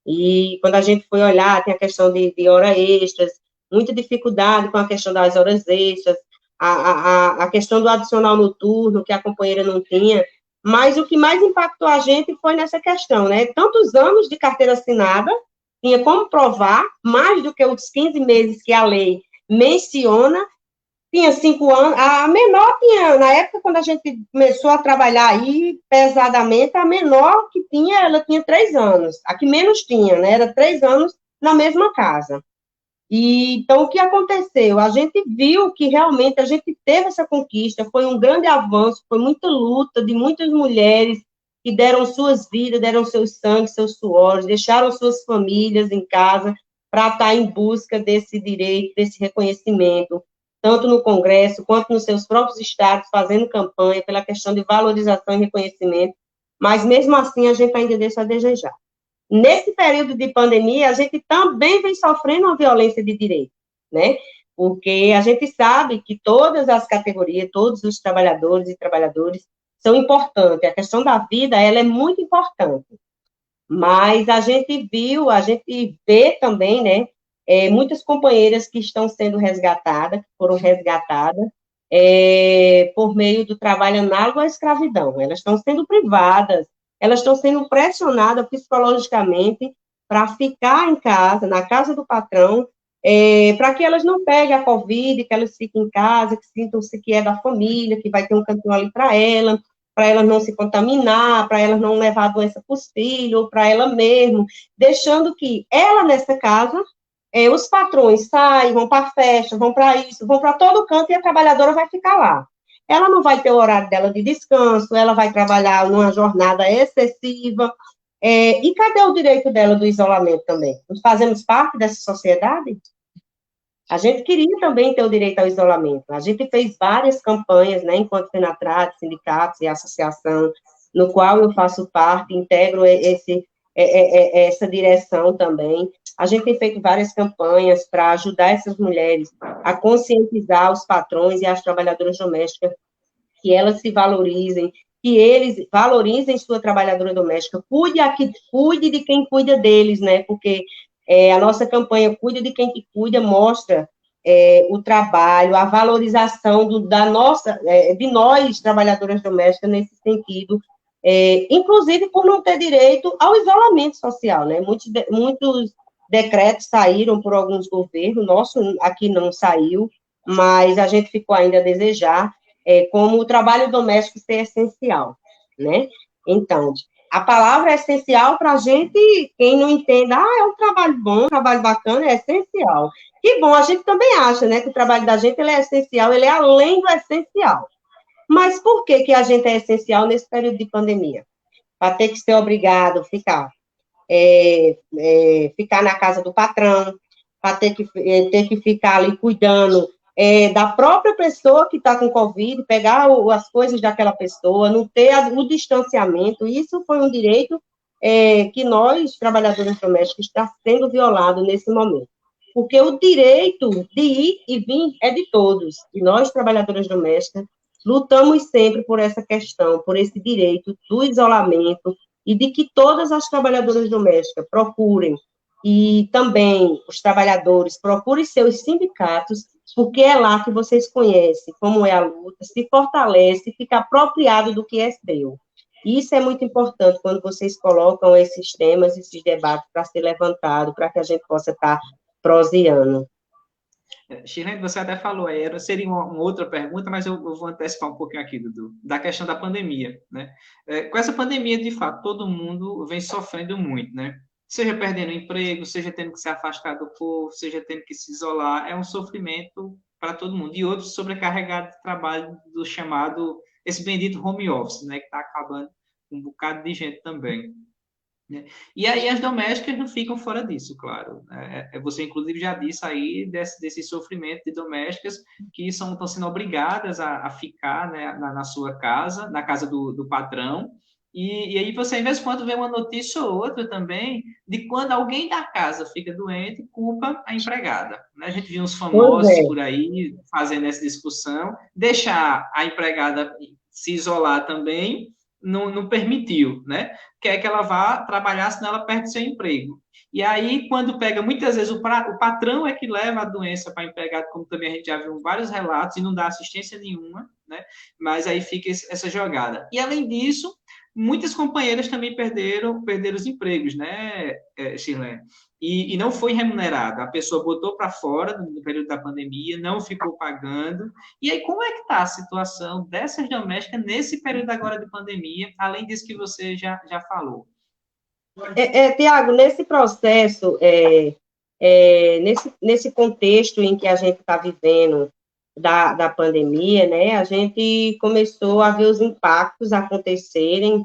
E quando a gente foi olhar, tem a questão de horas extras, muita dificuldade com a questão das horas extras, a questão do adicional noturno, que a companheira não tinha, mas o que mais impactou a gente foi nessa questão, né? Tantos anos de carteira assinada, tinha como provar, mais do que os 15 meses que a lei menciona, tinha 5 anos, a menor tinha, na época, quando a gente começou a trabalhar aí, pesadamente, a menor que tinha, ela tinha 3 anos, a que menos tinha, né? Era 3 anos na mesma casa. E, então, o que aconteceu? A gente viu que realmente a gente teve essa conquista, foi um grande avanço, foi muita luta de muitas mulheres que deram suas vidas, deram seus sangues, seus suores, deixaram suas famílias em casa para estar em busca desse direito, desse reconhecimento, tanto no Congresso quanto nos seus próprios estados, fazendo campanha pela questão de valorização e reconhecimento, mas mesmo assim a gente ainda deixa a desejar. Nesse período de pandemia, a gente também vem sofrendo uma violência de direito, né? Porque a gente sabe que todas as categorias, todos os trabalhadores e trabalhadoras são importantes. A questão da vida, ela é muito importante. Mas a gente vê também, né, muitas companheiras que estão sendo resgatadas, que foram resgatadas, por meio do trabalho análogo à escravidão. Elas estão sendo privadas, elas estão sendo pressionadas psicologicamente para ficar em casa, na casa do patrão, para que elas não peguem a Covid, que elas fiquem em casa, que sintam-se que é da família, que vai ter um cantinho ali para elas não se contaminar, para elas não levar a doença para os filhos, ou para ela mesma, deixando que ela, nessa casa, os patrões saem, vão para a festa, vão para isso, vão para todo canto, e a trabalhadora vai ficar lá. Ela não vai ter o horário dela de descanso, ela vai trabalhar numa jornada excessiva, e cadê o direito dela do isolamento também? Nós fazemos parte dessa sociedade? A gente queria também ter o direito ao isolamento. A gente fez várias campanhas, né, enquanto FENATRAD, sindicatos e associação, no qual eu faço parte, integro essa direção também. A gente tem feito várias campanhas para ajudar essas mulheres a conscientizar os patrões e as trabalhadoras domésticas, que elas se valorizem, que eles valorizem sua trabalhadora doméstica, cuide de quem cuida deles, né, porque a nossa campanha Cuida de Quem Te Cuida mostra o trabalho, a valorização de nós, trabalhadoras domésticas, nesse sentido, inclusive por não ter direito ao isolamento social, né? Muitos decretos saíram por alguns governos, nosso aqui não saiu, mas a gente ficou ainda a desejar, como o trabalho doméstico ser essencial, né? Então, a palavra é essencial para a gente, quem não entende, é um trabalho bom, um trabalho bacana, é essencial. Que bom, a gente também acha, né, que o trabalho da gente, ele é essencial, ele é além do essencial. Mas por que que a gente é essencial nesse período de pandemia? Para ter que ser obrigado a ficar na casa do patrão, para ter que ficar ali cuidando da própria pessoa que está com Covid, pegar as coisas daquela pessoa, não ter o distanciamento. Isso foi um direito que nós, trabalhadores domésticos, está sendo violado nesse momento. Porque o direito de ir e vir é de todos. E nós, trabalhadoras domésticas, lutamos sempre por essa questão, por esse direito do isolamento, e de que todas as trabalhadoras domésticas procurem, e também os trabalhadores procurem seus sindicatos, porque é lá que vocês conhecem como é a luta, se fortalece, fica apropriado do que é seu. Isso é muito importante quando vocês colocam esses temas, esses debates para ser levantado, para que a gente possa estar proseando. Shirlene, você até falou aí, seria uma outra pergunta, mas eu vou antecipar um pouquinho aqui, Dudu, da questão da pandemia, né? Com essa pandemia, de fato, todo mundo vem sofrendo muito, né? Seja perdendo emprego, seja tendo que se afastar do povo, seja tendo que se isolar, é um sofrimento para todo mundo. E outros sobrecarregados de trabalho do chamado, esse bendito home office, né? Que está acabando com um bocado de gente também. Né? E aí as domésticas não ficam fora disso, claro. Você, inclusive, já disse aí desse sofrimento de domésticas que estão sendo obrigadas a ficar, né, na sua casa, na casa do patrão, e aí você, de vez em quando, vê uma notícia ou outra também de quando alguém da casa fica doente, culpa a empregada. Né? A gente viu uns famosos por aí fazendo essa discussão, deixar a empregada se isolar também, não permitiu, né? Quer que ela vá trabalhar, senão ela perde seu emprego. E aí, quando pega, muitas vezes, o patrão é que leva a doença para empregado, como também a gente já viu vários relatos, e não dá assistência nenhuma, né? Mas aí fica essa jogada. E, além disso, muitas companheiras também perderam os empregos, né, Shirlene? E não foi remunerada. A pessoa botou para fora no período da pandemia, não ficou pagando. E aí, como é que está a situação dessas domésticas nesse período agora de pandemia, além disso que você já falou? Tiago, nesse processo, nesse contexto em que a gente está vivendo da pandemia, né, a gente começou a ver os impactos acontecerem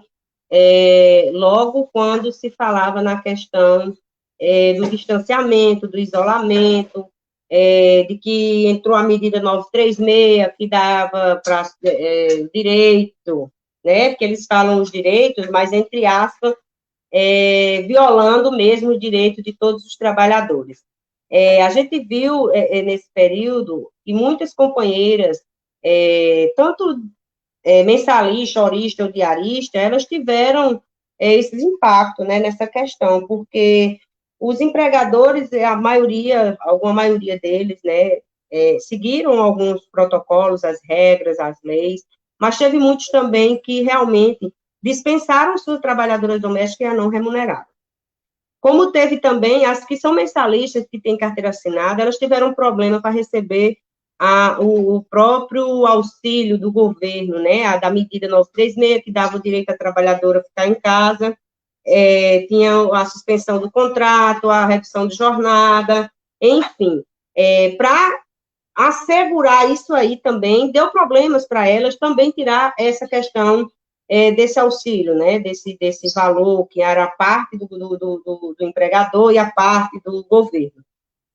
logo quando se falava na questão do distanciamento, do isolamento, de que entrou a medida 936, que dava para direito, né, porque eles falam os direitos, mas entre aspas, violando mesmo o direito de todos os trabalhadores. A gente viu nesse período que muitas companheiras, tanto mensalista, horista ou diarista, elas tiveram esses impactos, né, nessa questão, porque os empregadores, alguma maioria deles, né, seguiram alguns protocolos, as regras, as leis, mas teve muitos também que realmente dispensaram suas trabalhadoras domésticas e a não remuneradas. Como teve também as que são mensalistas, que têm carteira assinada, elas tiveram problema para receber o próprio auxílio do governo, né, da medida 936, que dava o direito à trabalhadora ficar em casa, tinha a suspensão do contrato, a redução de jornada, enfim, para assegurar isso aí também, deu problemas para elas também tirar essa questão desse auxílio, né, desse valor, que era a parte do empregador e a parte do governo.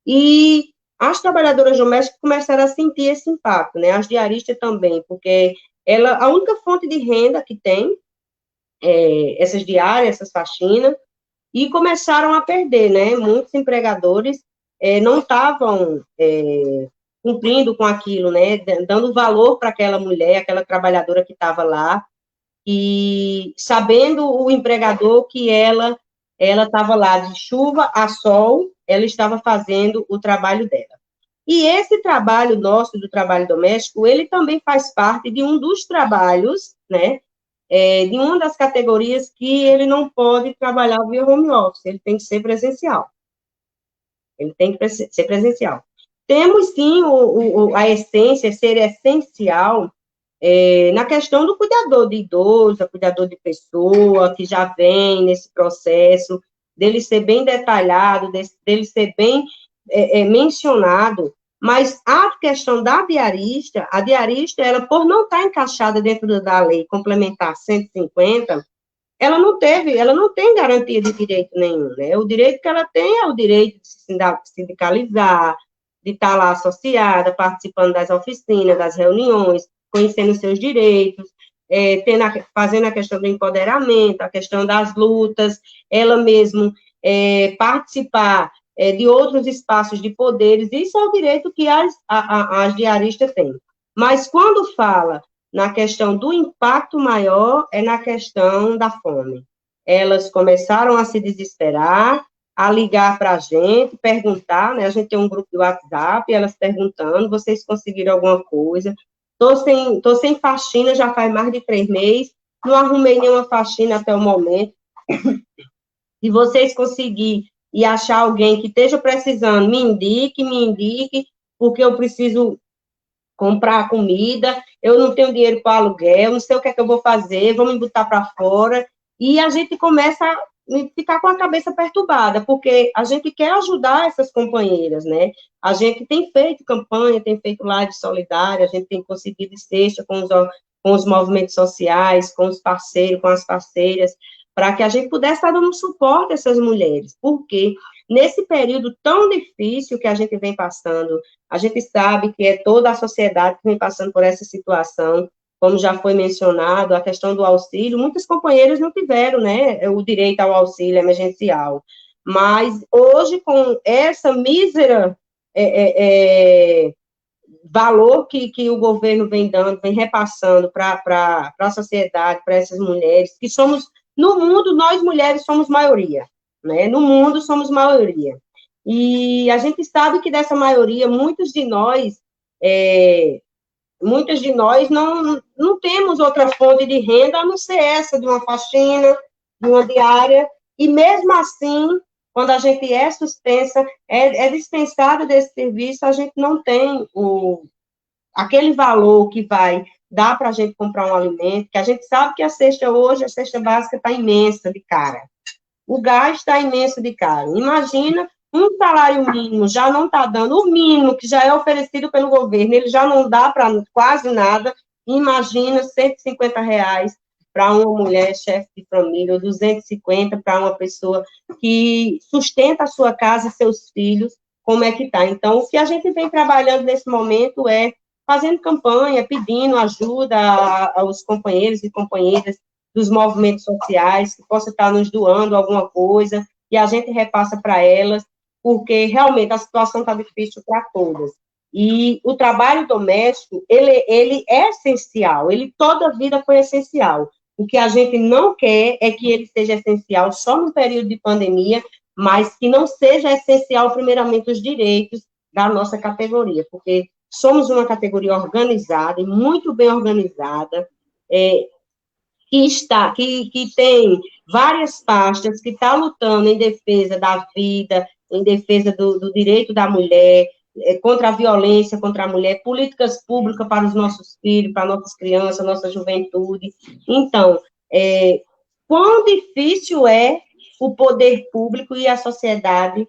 E as trabalhadoras domésticas começaram a sentir esse impacto, né, as diaristas também, porque a única fonte de renda que tem, essas diárias, essas faxinas, e começaram a perder, né, muitos empregadores não estavam cumprindo com aquilo, né, dando valor para aquela mulher, aquela trabalhadora que estava lá, e sabendo o empregador que ela estava lá de chuva a sol, ela estava fazendo o trabalho dela. E esse trabalho nosso, do trabalho doméstico, ele também faz parte de um dos trabalhos, né, de uma das categorias que ele não pode trabalhar via home office, ele tem que ser presencial. Ele tem que ser presencial. Temos, sim, a essência, ser essencial, Na questão do cuidador de idoso, cuidador de pessoa, que já vem nesse processo, dele ser bem detalhado, dele ser bem mencionado, mas a questão da diarista, a diarista, ela, por não estar encaixada dentro da lei complementar 150, ela não tem garantia de direito nenhum, né? O direito que ela tem é o direito de se sindicalizar, de estar lá associada, participando das oficinas, das reuniões, conhecendo seus direitos, fazendo a questão do empoderamento, a questão das lutas, ela mesmo participar de outros espaços de poderes, isso é o direito que as diaristas têm. Mas quando fala na questão do impacto maior, é na questão da fome. Elas começaram a se desesperar, a ligar para a gente, perguntar, né? A gente tem um grupo do WhatsApp, elas perguntando, vocês conseguiram alguma coisa? Tô sem faxina, já faz mais de 3 meses, não arrumei nenhuma faxina até o momento. Se vocês conseguirem e achar alguém que esteja precisando, me indique, porque eu preciso comprar comida, eu não tenho dinheiro para aluguel, não sei o que é que eu vou fazer, vão me botar para fora, e a gente começa a ficar com a cabeça perturbada, porque a gente quer ajudar essas companheiras, né? A gente tem feito campanha, tem feito live solidária, a gente tem conseguido cesta com os movimentos sociais, com os parceiros, com as parceiras, para que a gente pudesse estar dando suporte a essas mulheres, porque nesse período tão difícil que a gente vem passando, a gente sabe que é toda a sociedade que vem passando por essa situação, como já foi mencionado, a questão do auxílio, muitos companheiros não tiveram, né, o direito ao auxílio emergencial, mas hoje, com essa mísera valor que o governo vem dando, vem repassando para a sociedade, para essas mulheres, que somos, no mundo, nós mulheres somos maioria, né? No mundo somos maioria. E a gente sabe que dessa maioria, muitos de nós não temos outra fonte de renda a não ser essa, de uma faxina, de uma diária, e mesmo assim, quando a gente é suspensa, dispensada desse serviço, a gente não tem aquele valor que vai dar para a gente comprar um alimento, que a gente sabe que a cesta básica está imensa de cara. O gás está imenso de caro. Imagina, um salário mínimo já não está dando, o mínimo que já é oferecido pelo governo, ele já não dá para quase nada. Imagina R$ 150 para uma mulher chefe de família, ou 250 para uma pessoa que sustenta a sua casa e seus filhos, como é que está. Então, o que a gente vem trabalhando nesse momento é fazendo campanha, pedindo ajuda aos companheiros e companheiras dos movimentos sociais, que possa estar nos doando alguma coisa, e a gente repassa para elas, porque realmente a situação está difícil para todas. E o trabalho doméstico, ele é essencial, ele toda a vida foi essencial. O que a gente não quer é que ele seja essencial só no período de pandemia, mas que não seja essencial, primeiramente, os direitos da nossa categoria, porque somos uma categoria organizada e muito bem organizada, que tem várias pastas, que está lutando em defesa da vida, em defesa do direito da mulher, contra a violência contra a mulher, políticas públicas para os nossos filhos, para nossas crianças, nossa juventude. Então, quão difícil é o poder público e a sociedade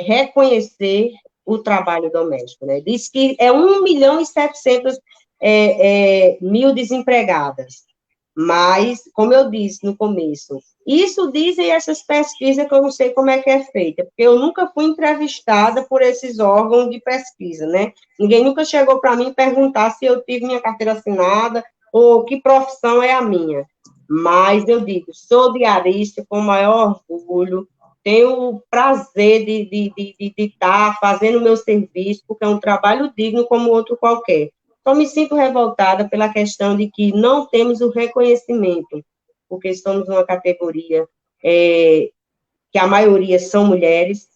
reconhecer o trabalho doméstico, né? Diz que é 1.700.000 desempregadas. Mas, como eu disse no começo, isso dizem essas pesquisas que eu não sei como é que é feita, porque eu nunca fui entrevistada por esses órgãos de pesquisa, né? Ninguém nunca chegou para mim perguntar se eu tive minha carteira assinada ou que profissão é a minha. Mas eu digo, sou diarista com o maior orgulho, tenho o prazer de estar fazendo o meu serviço, porque é um trabalho digno como outro qualquer. Só me sinto revoltada pela questão de que não temos o reconhecimento, porque somos uma categoria que a maioria são mulheres,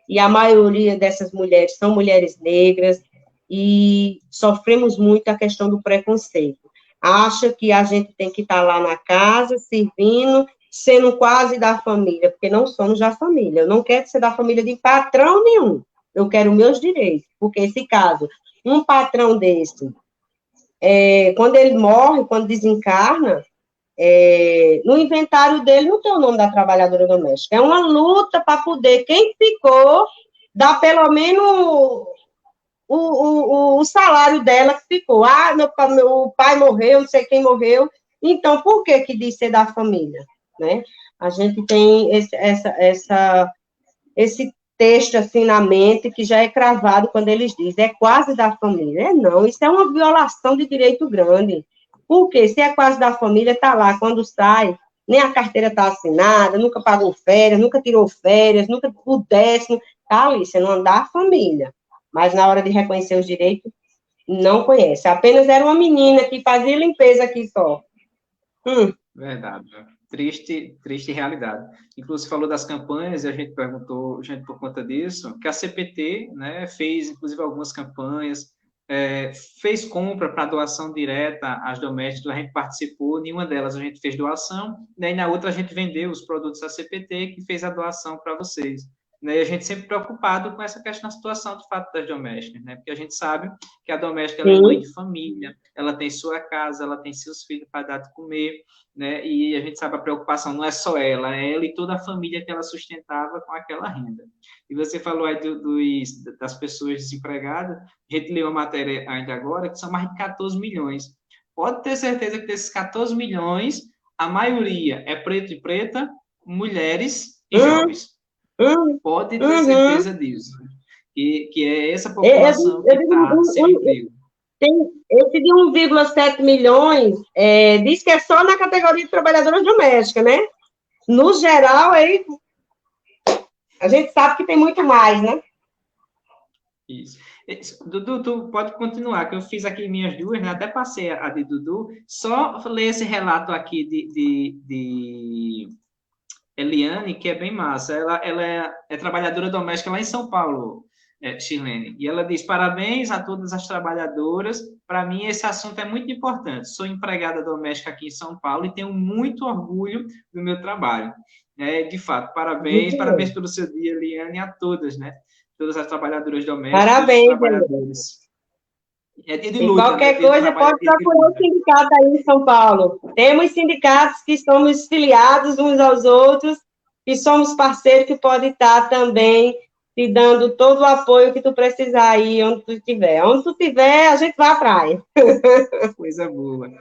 e a maioria dessas mulheres são mulheres negras, e sofremos muito a questão do preconceito. Acha que a gente tem que estar lá na casa, servindo, sendo quase da família, porque não somos da família. Eu não quero ser da família de patrão nenhum. Eu quero meus direitos, porque esse caso, um patrão desse quando ele morre, quando desencarna, no inventário dele não tem o nome da trabalhadora doméstica. É uma luta para poder, quem ficou, dar pelo menos o salário dela que ficou. Ah, meu pai morreu, não sei quem morreu. Então, por que que diz ser da família? Né? A gente tem esse texto assim na mente que já é cravado quando eles dizem, é quase da família. Não, isso é uma violação de direito grande. Porque se é quase da família, está lá, quando sai, nem a carteira está assinada, nunca pagou férias, nunca tirou férias, nunca o décimo, está ali, você não dá a família. Mas na hora de reconhecer os direitos, não conhece. Apenas era uma menina que fazia limpeza aqui só. Verdade. Triste, triste realidade. Inclusive, falou das campanhas, e a gente perguntou, gente, por conta disso, que a CPT, né, fez, inclusive, algumas campanhas, fez compra para doação direta às domésticas, a gente participou, nenhuma delas a gente fez doação, né, e na outra a gente vendeu os produtos da CPT, que fez a doação para vocês. Né, e a gente sempre preocupado com essa questão da situação, de fato, das domésticas, né, porque a gente sabe que a doméstica ela é mãe de família, ela tem sua casa, ela tem seus filhos para dar de comer, né, e a gente sabe a preocupação não é só ela, é ela e toda a família que ela sustentava com aquela renda. E você falou aí das pessoas desempregadas, a gente leu uma matéria ainda agora, que são mais de 14 milhões. Pode ter certeza que desses 14 milhões, a maioria é preto e preta, mulheres e jovens. Pode ter certeza disso. Que é essa população que está sem emprego. Tem esse de 1,7 milhões, diz que é só na categoria de trabalhadoras domésticas, né? No geral, aí, a gente sabe que tem muito mais, né? Isso. Dudu, tu pode continuar, que eu fiz aqui minhas duas, né? Até passei a de Dudu. Só ler esse relato aqui de Eliane, que é bem massa. Ela é trabalhadora doméstica lá em São Paulo, Chilene. E ela diz: parabéns a todas as trabalhadoras. Para mim, esse assunto é muito importante. Sou empregada doméstica aqui em São Paulo e tenho muito orgulho do meu trabalho. De fato, parabéns pelo seu dia, Eliane, a todas, né? Todas as trabalhadoras domésticas, parabéns, todos os trabalhadores. De luta, qualquer coisa, pode procurar o sindicato aí em São Paulo. Temos sindicatos que estamos filiados uns aos outros e somos parceiros que podem estar também te dando todo o apoio que tu precisar aí, onde tu estiver. Onde tu estiver, a gente vai à praia. Coisa boa.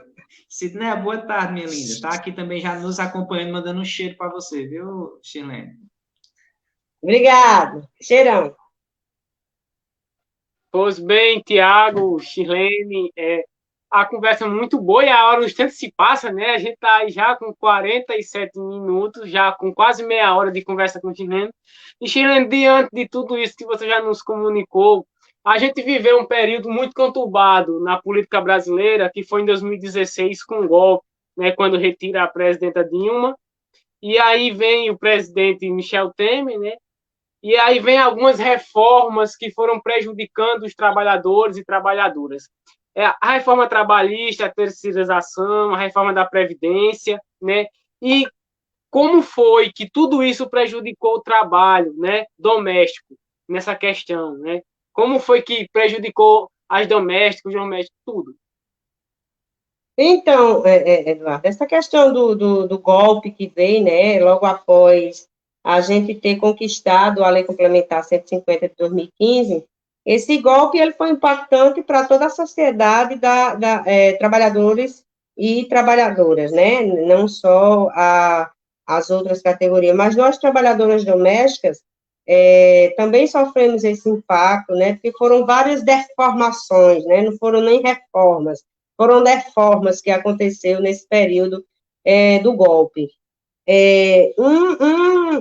Sidney, boa tarde, minha linda. Está aqui também já nos acompanhando, mandando um cheiro para você, viu, Chilene? Obrigado. Cheirão. Pois bem, Tiago, Chilene, a conversa é muito boa e a hora do tempo se passa, né? A gente está aí já com 47 minutos, já com quase meia hora de conversa com o Chilene. E, Chilene, diante de tudo isso que você já nos comunicou, a gente viveu um período muito conturbado na política brasileira, que foi em 2016 com o golpe, né, quando retira a presidenta Dilma, e aí vem o presidente Michel Temer, né? E aí vem algumas reformas que foram prejudicando os trabalhadores e trabalhadoras. A reforma trabalhista, a terceirização, a reforma da Previdência, né? E como foi que tudo isso prejudicou o trabalho, né, doméstico nessa questão, né? Como foi que prejudicou as domésticas, os domésticos, tudo? Então, Eduardo, essa questão do golpe que veio, né, logo após a gente ter conquistado a Lei Complementar 150 de 2015, esse golpe ele foi impactante para toda a sociedade trabalhadores e trabalhadoras, né, não só as outras categorias, mas nós, trabalhadoras domésticas, também sofremos esse impacto, né, porque foram várias deformações, né, não foram nem reformas, foram deformas que aconteceu nesse período do golpe.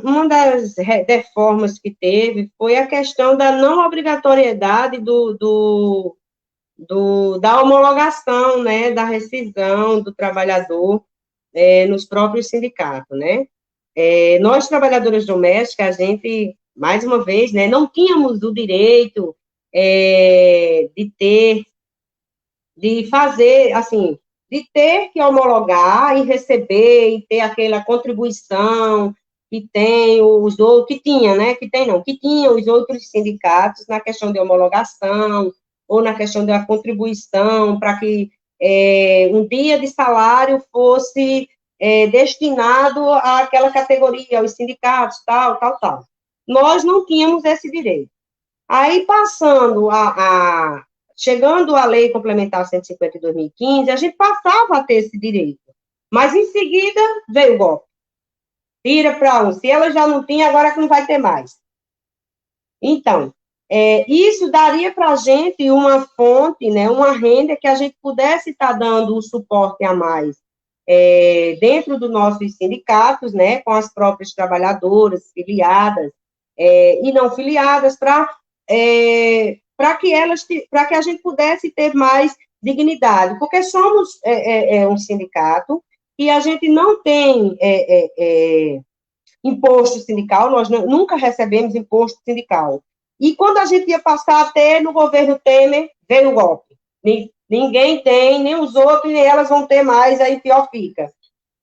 Uma das deformas que teve foi a questão da não obrigatoriedade da homologação, né, da rescisão do trabalhador nos próprios sindicatos, né? Nós, trabalhadoras domésticas, a gente, mais uma vez, né, não tínhamos o direito de fazer, assim, de ter que homologar e receber, e ter aquela contribuição que tem os outros, que tinha, né, que tem não, que tinha os outros sindicatos na questão de homologação, ou na questão da contribuição, para que um dia de salário fosse destinado àquela categoria, aos sindicatos, tal, tal, tal. Nós não tínhamos esse direito. Aí, chegando à Lei Complementar 150 de 2015, a gente passava a ter esse direito. Mas, em seguida, veio o golpe. Tira para um. Se ela já não tinha, agora que não vai ter mais. Então, isso daria para a gente uma fonte, né, uma renda que a gente pudesse estar dando um suporte a mais dentro dos nossos sindicatos, né, com as próprias trabalhadoras filiadas e não filiadas, para que a gente pudesse ter mais dignidade, porque somos um sindicato e a gente não tem imposto sindical, nós nunca recebemos imposto sindical. E quando a gente ia passar a ter no governo Temer, veio o golpe. Ninguém tem, nem os outros, nem elas vão ter mais, aí pior fica.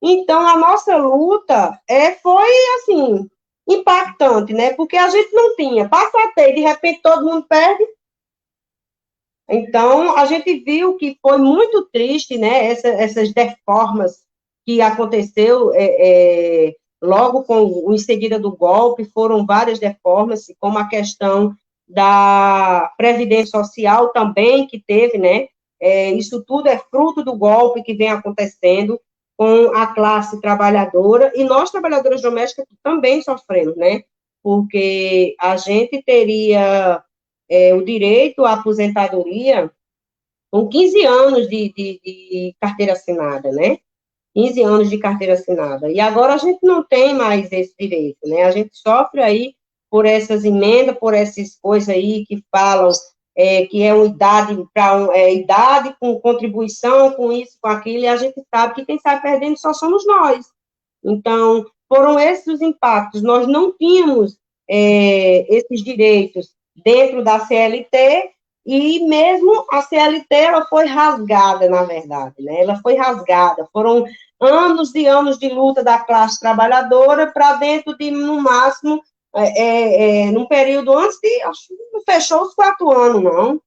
Então, a nossa luta foi, assim, impactante, né? Porque a gente não tinha. Passa a ter, de repente todo mundo perde. Então, a gente viu que foi muito triste, né? Essas deformas que aconteceu logo em seguida do golpe, foram várias deformas, como a questão da Previdência Social também, que teve, né? Isso tudo é fruto do golpe que vem acontecendo com a classe trabalhadora, e nós, trabalhadoras domésticas, também sofremos, né? Porque a gente teria o direito à aposentadoria com 15 anos de carteira assinada, né? 15 anos de carteira assinada. E agora a gente não tem mais esse direito, né? A gente sofre aí por essas emendas, por essas coisas aí que falam que é uma idade idade com contribuição, com isso, com aquilo, e a gente sabe que quem sai perdendo só somos nós. Então, foram esses os impactos. Nós não tínhamos esses direitos dentro da CLT, e mesmo a CLT, ela foi rasgada, na verdade, né? Ela foi rasgada. Foram anos e anos de luta da classe trabalhadora para dentro de, no máximo, num período antes acho que não fechou os 4 anos, não.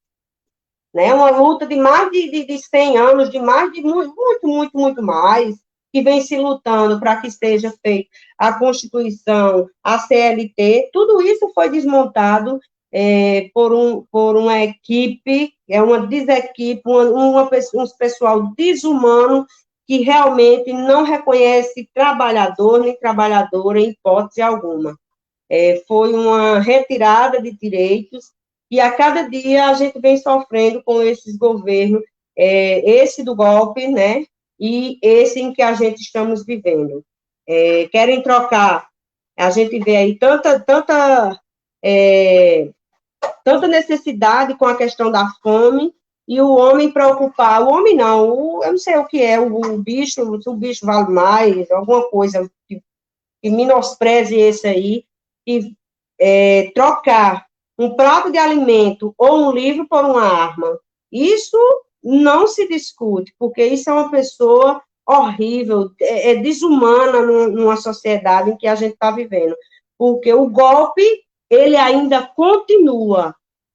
Né? Uma luta de mais de 100 anos, de mais de muito, muito, muito mais, que vem se lutando para que seja feita a Constituição, a CLT, tudo isso foi desmontado por uma equipe, uma desequipe, um pessoal desumano, que realmente não reconhece trabalhador nem trabalhadora em hipótese alguma. Foi uma retirada de direitos, e a cada dia a gente vem sofrendo com esses governos, esse do golpe, né, e esse em que a gente estamos vivendo. Querem trocar, a gente vê aí tanta necessidade com a questão da fome, e o homem preocupar, o homem não, eu não sei o que é, o bicho, se o bicho vale mais, alguma coisa que menospreze esse aí, e trocar um prato de alimento ou um livro por uma arma. Isso não se discute, porque isso é uma pessoa horrível, desumana numa sociedade em que a gente está vivendo. Porque o golpe, ele ainda continua.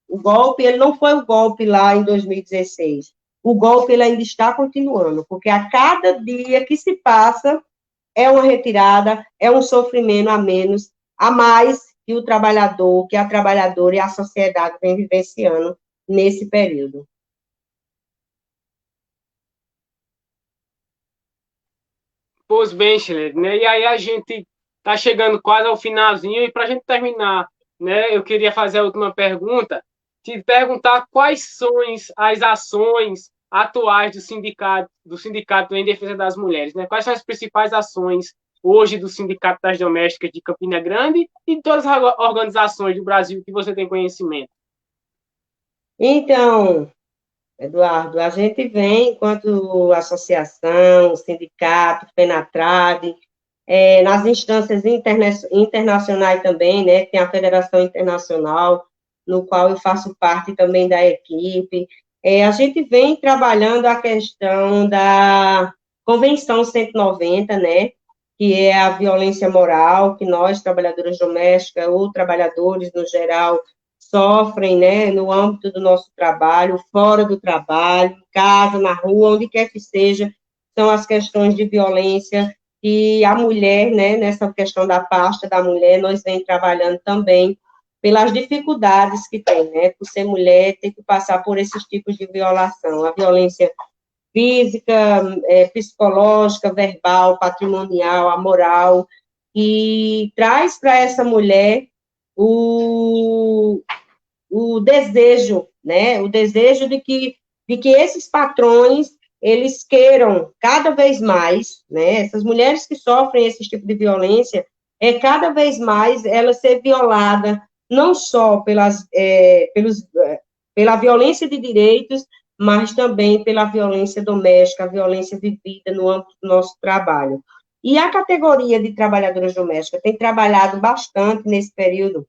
O golpe, ele não foi o golpe lá em 2016. O golpe, ele ainda está continuando, porque a cada dia que se passa, é uma retirada, é um sofrimento a mais que o trabalhador, que a trabalhadora e a sociedade vem vivenciando nesse período. Pois bem, Shirley, né? E aí a gente está chegando quase ao finalzinho, e para a gente terminar, né, eu queria fazer a última pergunta, te perguntar quais são as ações atuais do sindicato em defesa das mulheres, né? Quais são as principais ações hoje do Sindicato das Domésticas de Campina Grande e de todas as organizações do Brasil que você tem conhecimento? Então, Eduardo, a gente vem, enquanto associação, sindicato, FENATRAB, nas instâncias internacionais também, né, tem a Federação Internacional, no qual eu faço parte também da equipe. A gente vem trabalhando a questão da Convenção 190, né, que é a violência moral, que nós, trabalhadoras domésticas ou trabalhadores no geral, sofrem, né, no âmbito do nosso trabalho, fora do trabalho, em casa, na rua, onde quer que seja, são as questões de violência e a mulher, né, nessa questão da pasta da mulher, nós vem trabalhando também pelas dificuldades que tem, né, por ser mulher, ter que passar por esses tipos de violação, a violência física, psicológica, verbal, patrimonial, a moral, e traz para essa mulher o, o desejo, né, o desejo de que esses patrões, eles queiram cada vez mais, né, essas mulheres que sofrem esse tipo de violência, cada vez mais ela ser violada, não só pela violência de direitos, mas também pela violência doméstica, a violência vivida no âmbito do nosso trabalho. E a categoria de trabalhadoras domésticas tem trabalhado bastante nesse período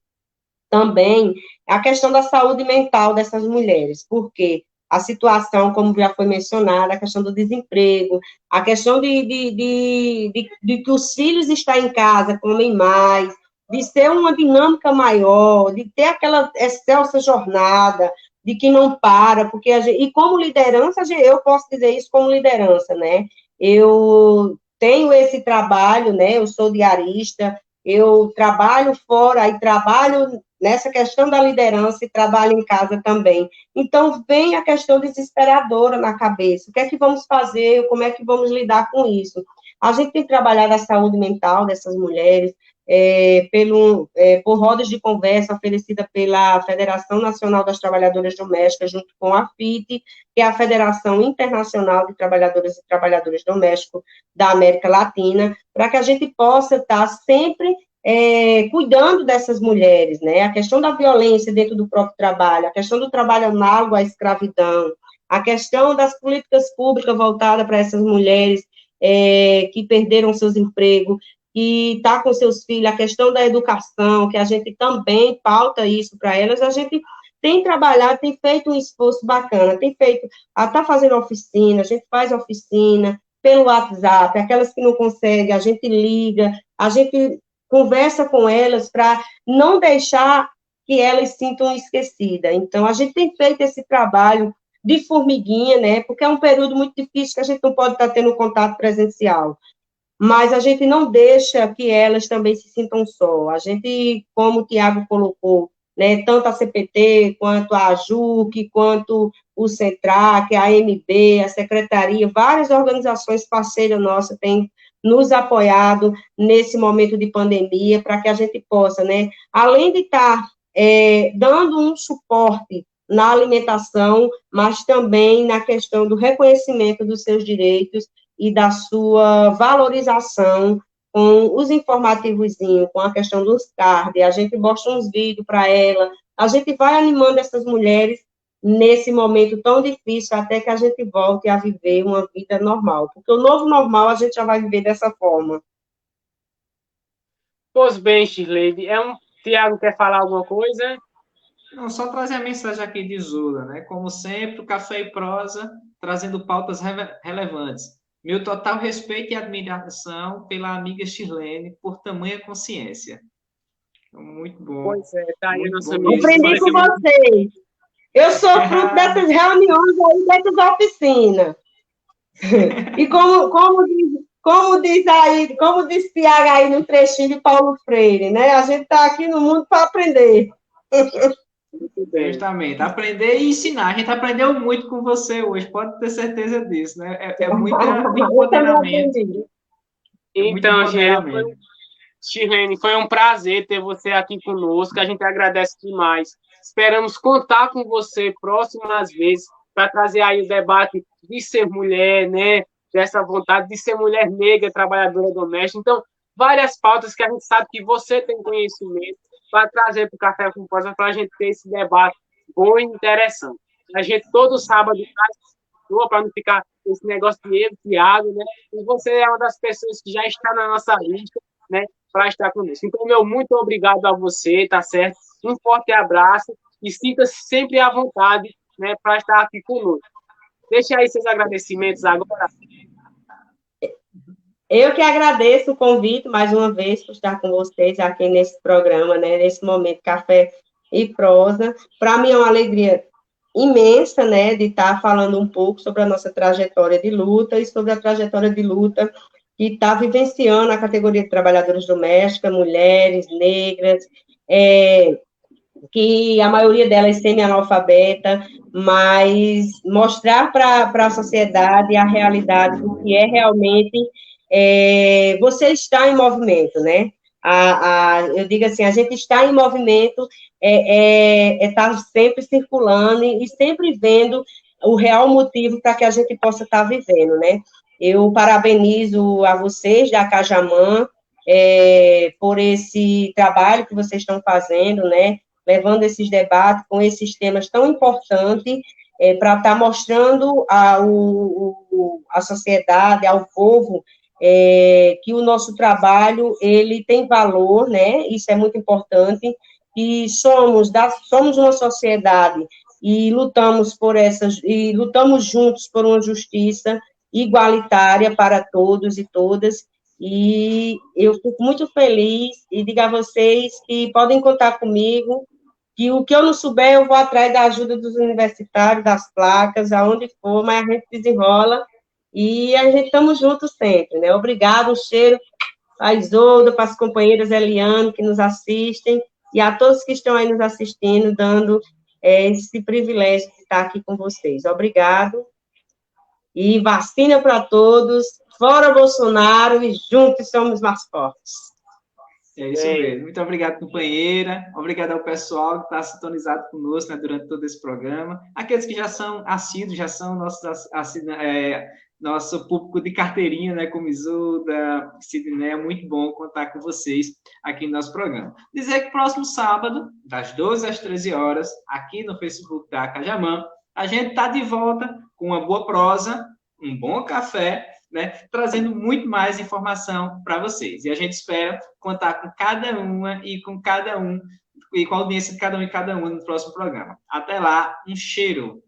também a questão da saúde mental dessas mulheres, porque a situação, como já foi mencionada, a questão do desemprego, a questão de que os filhos estão em casa, comem mais, de ser uma dinâmica maior, de ter aquela excelsa jornada, de que não para, porque e como liderança, eu posso dizer isso como liderança, né? Eu tenho esse trabalho, né? Eu sou diarista, eu trabalho fora e trabalho nessa questão da liderança e trabalho em casa também. Então, vem a questão desesperadora na cabeça. O que é que vamos fazer? Como é que vamos lidar com isso? A gente tem trabalhado a saúde mental dessas mulheres, por rodas de conversa oferecida pela Federação Nacional das Trabalhadoras Domésticas, junto com a FIT, que é a Federação Internacional de Trabalhadoras e Trabalhadores Domésticos da América Latina, para que a gente possa estar sempre cuidando dessas mulheres, né? A questão da violência dentro do próprio trabalho, a questão do trabalho análogo à escravidão, a questão das políticas públicas voltadas para essas mulheres que perderam seus empregos, que está com seus filhos, a questão da educação, que a gente também pauta isso para elas, a gente tem trabalhado, tem feito um esforço bacana, está fazendo oficina, a gente faz oficina pelo WhatsApp, aquelas que não conseguem, a gente liga, a gente conversa com elas para não deixar que elas se sintam esquecidas. Então, a gente tem feito esse trabalho de formiguinha, né, porque é um período muito difícil que a gente não pode estar tendo contato presencial, mas a gente não deixa que elas também se sintam só. A gente, como o Tiago colocou, né, tanto a CPT, quanto a AJUC, quanto o CENTRAC, a AMB, a Secretaria, várias organizações parceiras nossas têm nos apoiado nesse momento de pandemia, para que a gente possa, né, além de estar dando um suporte na alimentação, mas também na questão do reconhecimento dos seus direitos e da sua valorização com os informativozinhos, com a questão dos cards, a gente mostra uns vídeos para ela, a gente vai animando essas mulheres nesse momento tão difícil, até que a gente volte a viver uma vida normal, porque o novo normal a gente já vai viver dessa forma. Pois bem, Shirley, Tiago quer falar alguma coisa? Não, só trazer a mensagem aqui de Zula, né? Como sempre, o Café e Prosa trazendo pautas relevantes. Meu total respeito e admiração pela amiga Shirlene por tamanha consciência. Muito bom. Pois é, tá aí a nossa amiga. Aprendi com vocês. Eu sou fruto dessas reuniões aí, dessas oficinas. E como diz Tiago aí no trechinho de Paulo Freire, né? A gente está aqui no mundo para aprender. Justamente, aprender e ensinar. A gente aprendeu muito com você hoje, pode ter certeza disso, né? Muito empoderamento. Então, Shirlene, foi um prazer ter você aqui conosco, a gente agradece demais. Esperamos contar com você próximas vezes para trazer aí o debate de ser mulher, né? Dessa vontade de ser mulher negra, trabalhadora doméstica. Então, várias pautas que a gente sabe que você tem conhecimento para trazer para o Café com Prosa para a gente ter esse debate bom e interessante. A gente todo sábado faz para não ficar esse negócio de erro, Thiago, né? E você é uma das pessoas que já está na nossa lista, né? Para estar conosco. Então, meu muito obrigado a você, tá certo? Um forte abraço e sinta-se sempre à vontade, né? Para estar aqui conosco. Deixa aí seus agradecimentos agora. Eu que agradeço o convite, mais uma vez, por estar com vocês aqui nesse programa, né, nesse momento Café e prosa. Para mim é uma alegria imensa, né, de estar falando um pouco sobre a nossa trajetória de luta e sobre a trajetória de luta que está vivenciando a categoria de trabalhadoras domésticas, mulheres, negras, que a maioria delas é semi-analfabeta, mas mostrar para a sociedade a realidade do que é realmente você está em movimento, né? Eu digo assim, a gente está em movimento, estar sempre circulando e sempre vendo o real motivo para que a gente possa estar vivendo, né? Eu parabenizo a vocês da Cajamã por esse trabalho que vocês estão fazendo, né? Levando esses debates com esses temas tão importantes para estar mostrando à sociedade, ao povo, que o nosso trabalho, ele tem valor, né? Isso é muito importante, e somos uma sociedade e lutamos juntos por uma justiça igualitária para todos e todas, e eu fico muito feliz e digo a vocês que podem contar comigo, que o que eu não souber, eu vou atrás da ajuda dos universitários, das placas, aonde for, mas a gente desenrola e a gente estamos juntos sempre, né? Obrigado, um cheiro para a Isolda, para as companheiras Eliane que nos assistem e a todos que estão aí nos assistindo, dando esse privilégio de estar aqui com vocês. Obrigado. E vacina para todos, fora Bolsonaro e juntos somos mais fortes. É isso mesmo. Muito obrigado, companheira. Obrigado ao pessoal que está sintonizado conosco, né, durante todo esse programa. Aqueles que já são assíduos, já são nosso público de carteirinha, né, como Isolda, Sidney, é muito bom contar com vocês aqui no nosso programa. Dizer que próximo sábado, das 12 às 13 horas, aqui no Facebook da Cajamã, a gente está de volta com uma boa prosa, um bom café, né, trazendo muito mais informação para vocês. E a gente espera contar com cada uma e com cada um, e com a audiência de cada um e cada uma no próximo programa. Até lá, um cheiro!